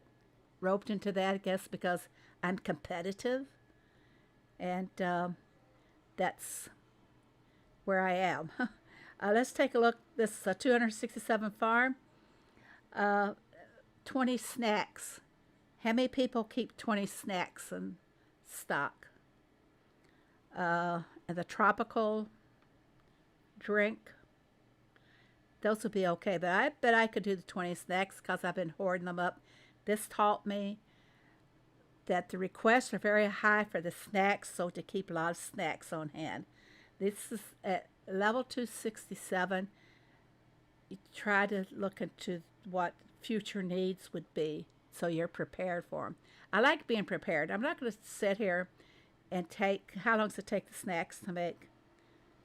S1: roped into that, I guess because I'm competitive. And that's where I am. Let's take a look. This is a 267 farm. 20 snacks. How many people keep 20 snacks in stock? And the tropical drink, those would be okay. But I bet I could do the 20 snacks because I've been hoarding them up. This taught me that the requests are very high for the snacks, so to keep a lot of snacks on hand. This is at level 267. You try to look into what future needs would be so you're prepared for them. I like being prepared. I'm not going to sit here and how long does it take the snacks to make?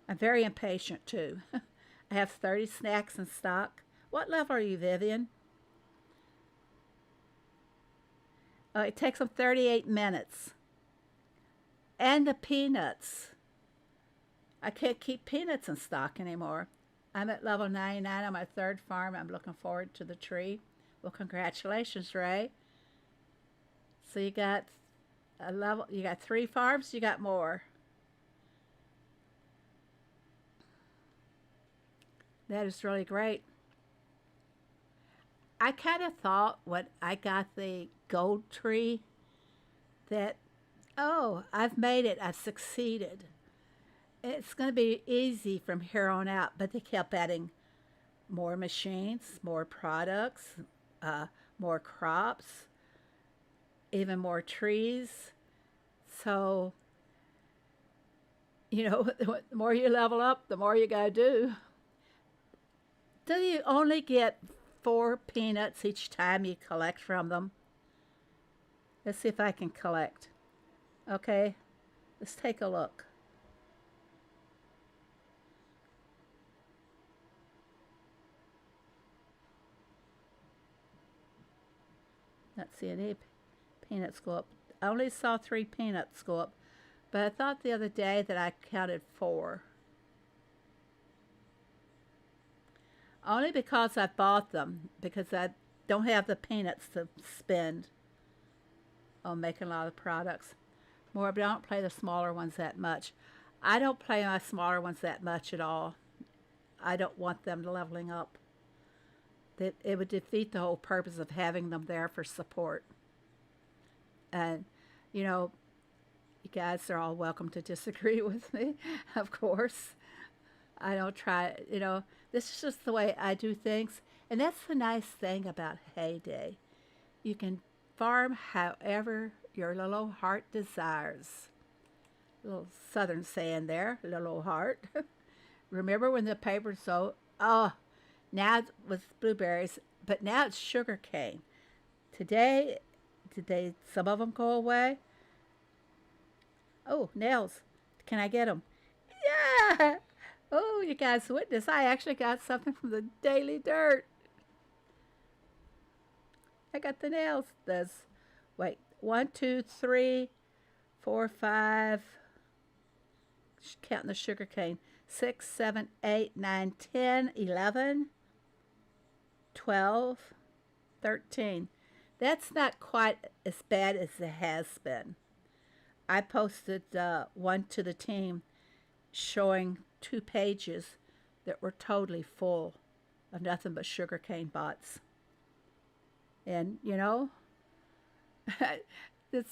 S1: I'm very impatient too. I have 30 snacks in stock. What level are you, Vivian? Oh, it takes them 38 minutes. And the peanuts. I can't keep peanuts in stock anymore. I'm at level 99 on my third farm. I'm looking forward to the tree. Well, congratulations, Ray. So you got a level, you got 3 farms, you got more. That is really great. I kind of thought when I got the gold tree that, oh, I've made it, I've succeeded. It's going to be easy from here on out, but they kept adding more machines, more products, uh, more crops, even more trees. So, the more you level up, the more you got to do. Do you only get 4 peanuts each time you collect from them? Let's see if I can collect. Okay, let's take a look. Not see any peanuts go up. I only saw 3 peanuts go up, but I thought the other day that I counted 4. Only because I bought them, because I don't have the peanuts to spend on making a lot of products. More, but I don't play the smaller ones that much. I don't play my smaller ones that much at all. I don't want them leveling up. It would defeat the whole purpose of having them there for support. And, you know, you guys are all welcome to disagree with me, of course. I don't try, this is just the way I do things. And that's the nice thing about Heyday. You can farm however your little heart desires. A little southern saying there, little heart. Remember when the paper so, oh, now with blueberries, but now it's sugar cane. Today, did some of them go away? Oh, nails. Can I get them? Yeah! Oh, you guys witness, I actually got something from the Daily Dirt. I got the nails. There's, wait, 1, 2, 3, 4, 5, counting the sugar cane, 6, 7, 8, 9, 10, 11, 12, 13. That's not quite as bad as it has been. I posted one to the team showing 2 pages that were totally full of nothing but sugarcane bots. And this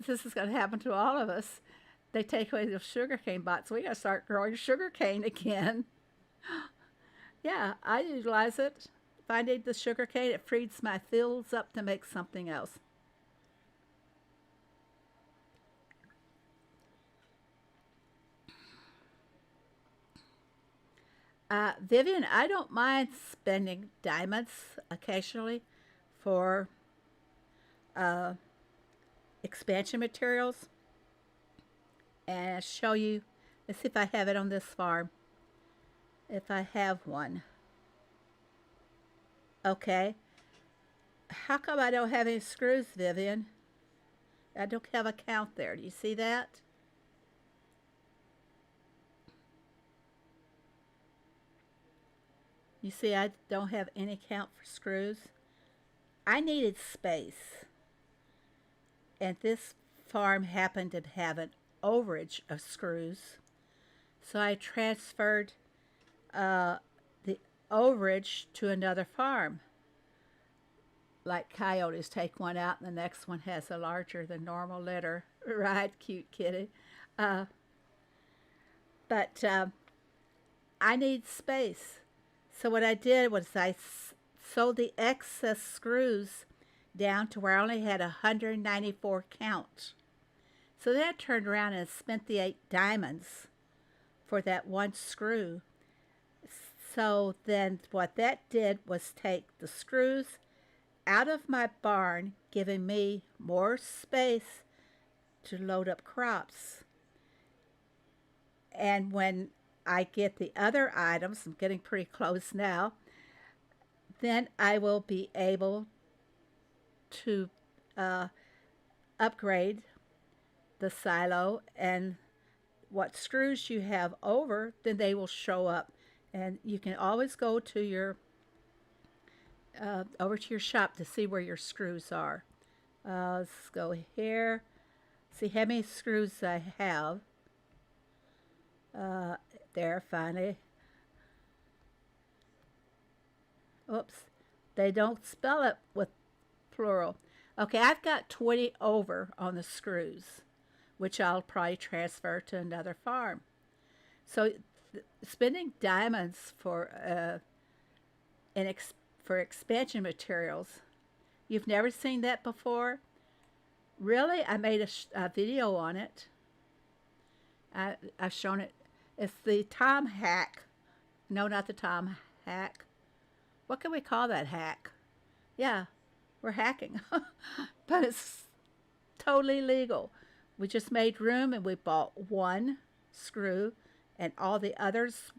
S1: this is going to happen to all of us. They take away the sugarcane bots. We got to start growing sugarcane again. Yeah, I utilize it. If I need the sugarcane, it frees my fields up to make something else. Vivian, I don't mind spending diamonds occasionally for uh, expansion materials. And I'll show you, let's see if I have it on this farm. If I have one. Okay. How come I don't have any screws, Vivian? I don't have a count there. Do you see that? You see I don't have any count for screws. I needed space. And this farm happened to have an overage of screws. So I transferred the overage to another farm. Like coyotes take one out and the next one has a larger than normal litter. Right, cute kitty. Uh, but I need space. So what I did was I sold the excess screws down to where I only had 194 count. So then I turned around and spent the 8 diamonds for that one screw. So then what that did was take the screws out of my barn, giving me more space to load up crops. And when I get the other items, I'm getting pretty close now, then I will be able to uh, upgrade the silo, and what screws you have over, then they will show up. And you can always go to your over to your shop to see where your screws are. Let's go here. See how many screws I have. Uh, there, finally. Oops. They don't spell it with plural. Okay, I've got 20 over on the screws, which I'll probably transfer to another farm. So spending diamonds for for expansion materials, you've never seen that before? Really? I made a video on it. I've shown it. It's the Tom hack. No, not the Tom hack. What can we call that hack? Yeah, we're hacking. But it's totally legal. We just made room and we bought one screw, and all the others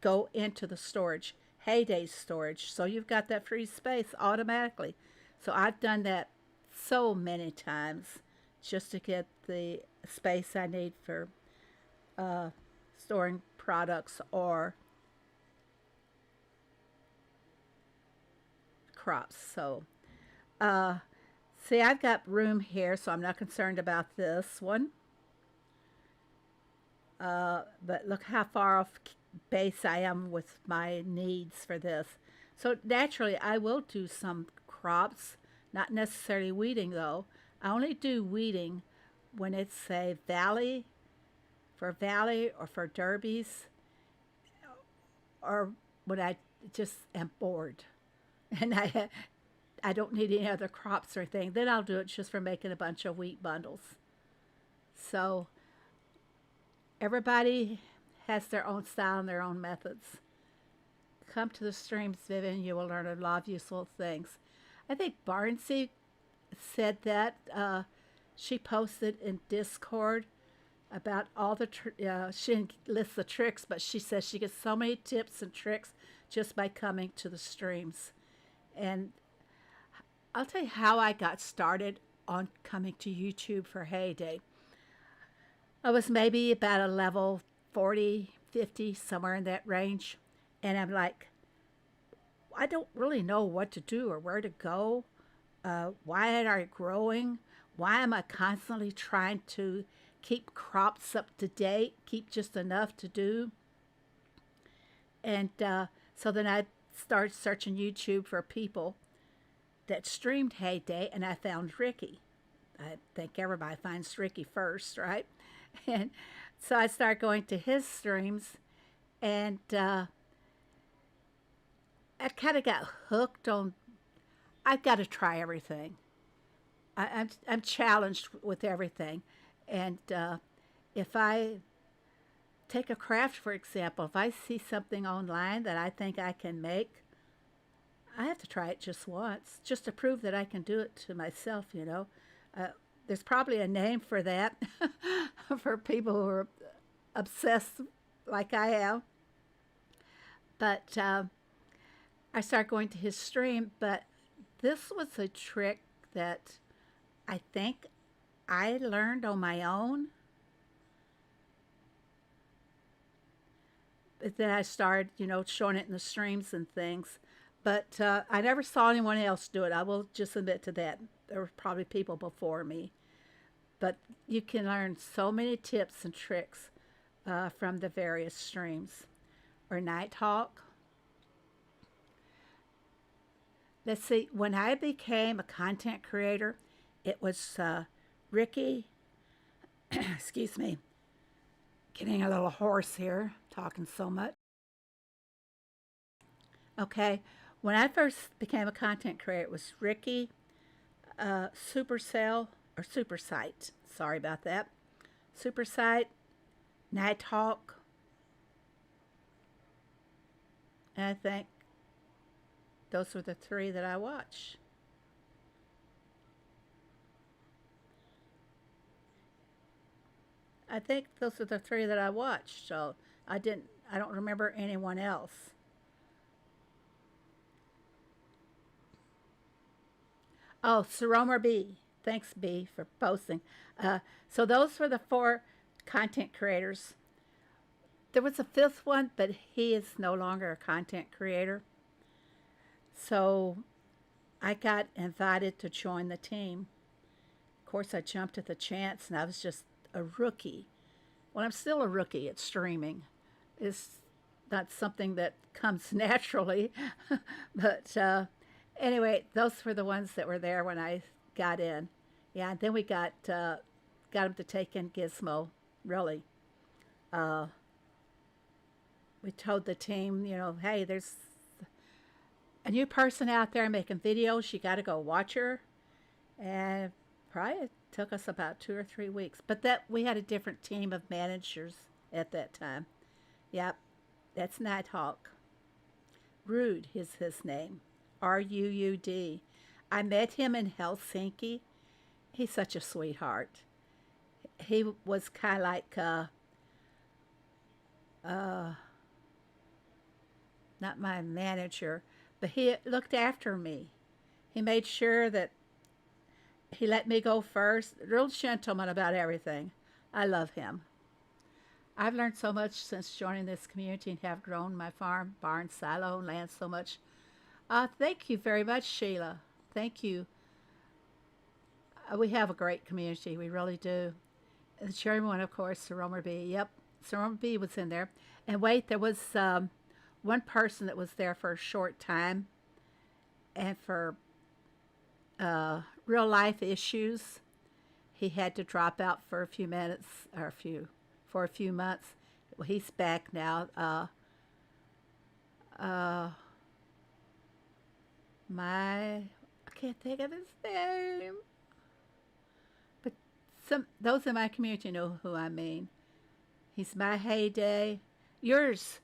S1: go into the storage, Heyday storage. So you've got that free space automatically. So I've done that so many times just to get the space I need for storing products or crops. So see, I've got room here, so I'm not concerned about this one. But look how far off base I am with my needs for this. So naturally, I will do some crops, not necessarily weeding though. I only do weeding when it's a valley, for valley or for derbies, or when I just am bored and I don't need any other crops or anything. Then I'll do it just for making a bunch of wheat bundles. So everybody has their own style and their own methods. Come to the streams, Vivian. You will learn a lot of useful things. I think Barnsey said that. She posted in Discord about all the, she didn't list the tricks, but she says she gets so many tips and tricks just by coming to the streams. And I'll tell you how I got started on coming to YouTube for Heyday. I was maybe about a level 40, 50, somewhere in that range. And I'm like, I don't really know what to do or where to go. Why am I growing? Why am I constantly trying to keep crops up to date, keep just enough to do? And so then I started searching YouTube for people that streamed Heyday, and I found Ricky. I think everybody finds Ricky first, right? And so I started going to his streams, and I kind of got hooked on, I've got to try everything. I'm challenged with everything. And if I take a craft, for example, if I see something online that I think I can make, I have to try it just once, just to prove that I can do it to myself, you know. There's probably a name for that for people who are obsessed like I am. But I started going to his stream, but this was a trick that I think I learned on my own. But then I started, you know, showing it in the streams and things. But I never saw anyone else do it. I will just admit to that. There were probably people before me. But you can learn so many tips and tricks from the various streams. Or Nighthawk. Let's see, when I became a content creator, it was Ricky, excuse me, getting a little hoarse here, talking so much. Okay, when I first became a content creator, it was Ricky, Supercell, or Supersite, sorry about that, Supersite, Nighthawk, and I think those were the three that I watched. I think those are the three that I watched, so I don't remember anyone else. Oh, Saromer B. Thanks, B, for posting. Uh, so those were the four content creators. There was a fifth one, but he is no longer a content creator. So I got invited to join the team. Of course, I jumped at the chance, and I was just a rookie. Well, I'm still a rookie at streaming. It's not something that comes naturally, but anyway, those were the ones that were there when I got in. Yeah, and then we got them to take in Gizmo. Really, uh, we told the team, hey, there's a new person out there making videos. You got to go watch her. And probably it took us about 2 or 3 weeks. But that we had a different team of managers at that time. Yep, that's Nighthawk. Rude is his name. Ruud. I met him in Helsinki. He's such a sweetheart. He was kind of like, uh, not my manager, but he looked after me. He made sure that he let me go first. Real gentleman about everything. I love him. I've learned so much since joining this community and have grown my farm, barn, silo, land so much. Thank you very much, Sheila. Thank you. We have a great community. We really do. The chairman, of course, Sir Romer B. Yep, Sir Romer B was in there. And wait, there was one person that was there for a short time, and for real life issues, he had to drop out for a few minutes or for a few months. Well, he's back now. Uh, I can't think of his name, but those in my community know who I mean. He's my heyday. Yours,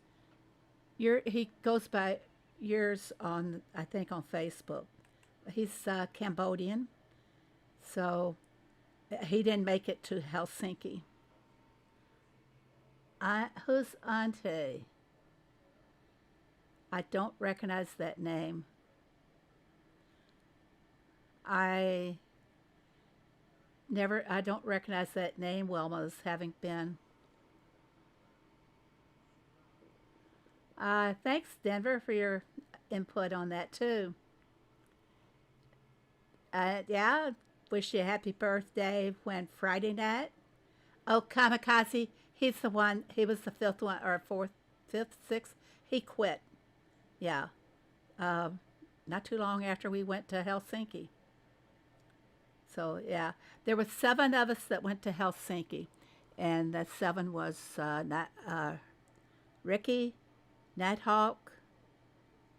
S1: he goes by yours on, I think, on Facebook. He's Cambodian, so he didn't make it to Helsinki. Who's Ante? I don't recognize that name. I I don't recognize that name, Wilma, as having been. Thanks, Denver, for your input on that, too. Yeah, wish you a happy birthday when Friday night. Oh, Kamikaze, he's the one, he was the fifth one, or fourth, fifth, sixth. He quit. Yeah. Um, Not too long after we went to Helsinki. So, yeah, there were seven of us that went to Helsinki. And that seven was Ricky, Nighthawk,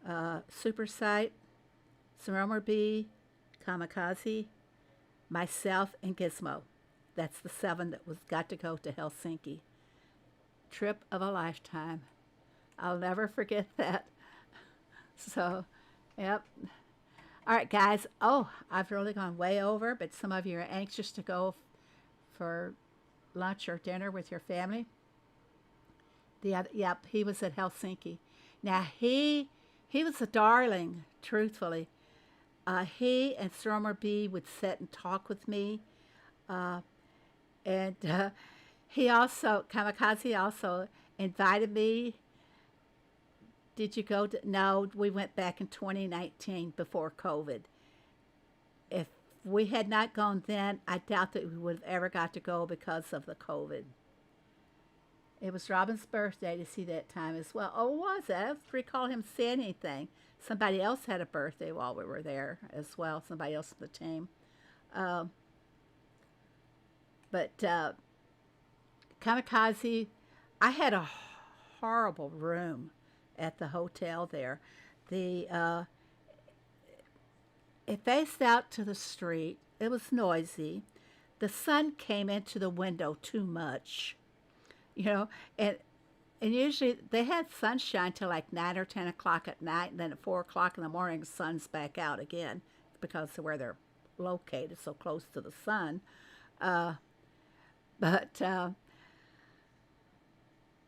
S1: Supersight, Saromer B, Kamikaze, myself, and Gizmo. That's the seven that was got to go to Helsinki. Trip of a lifetime. I'll never forget that. So, yep. All right, guys. Oh, I've really gone way over, but some of you are anxious to go for lunch or dinner with your family. Yep, he was at Helsinki. Now he was a darling. Truthfully, he and Stromer B would sit and talk with me, uh, and he also Kamikaze also invited me. Did you go to? No, we went back in 2019 before COVID. If we had not gone then, I doubt that we would have ever got to go because of the COVID. It was Robin's birthday to see that time as well. Oh, was it? I don't recall him saying anything. Somebody else had a birthday while we were there as well. Somebody else on the team. Um, but Kamikaze, I had a horrible room at the hotel there. The It faced out to the street. It was noisy. The sun came into the window too much, you know, and usually they had sunshine till like 9 or 10 o'clock at night, and then at 4 o'clock in the morning, the sun's back out again because of where they're located, so close to the sun. Uh, but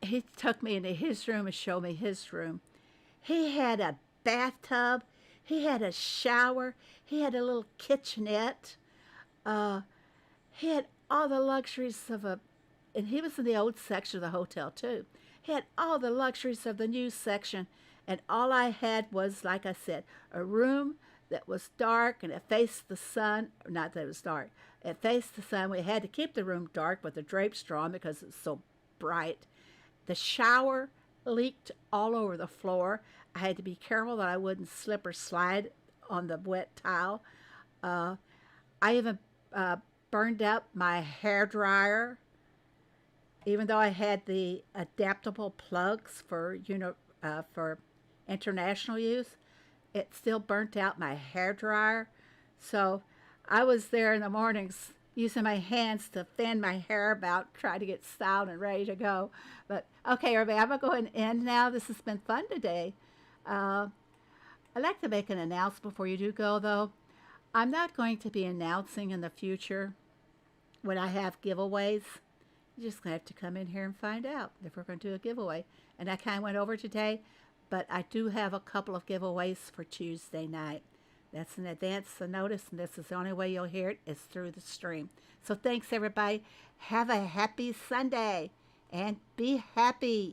S1: he took me into his room and showed me his room. He had a bathtub. He had a shower. He had a little kitchenette. Uh, he had all the luxuries of a, and he was in the old section of the hotel too. He had all the luxuries of the new section, and all I had was, like I said, a room that was dark and it faced the sun. Not that it was dark. It faced the sun. We had to keep the room dark with the drapes drawn because it's so bright. The shower leaked all over the floor. I had to be careful that I wouldn't slip or slide on the wet tile. Uh, I even burned out my hair dryer, even though I had the adaptable plugs for for international use. It still burnt out my hair dryer. So I was there in the mornings using my hands to fan my hair about, try to get styled and ready to go. But okay, everybody, I'm going to go ahead and end now. This has been fun today. Uh, I'd like to make an announcement before you do go, though. I'm not going to be announcing in the future when I have giveaways. You're just going to have to come in here and find out if we're going to do a giveaway. And I kind of went over today, but I do have a couple of giveaways for Tuesday night. That's an advance notice, and this is the only way you'll hear it is through the stream. So thanks, everybody. Have a happy Sunday, and be happy.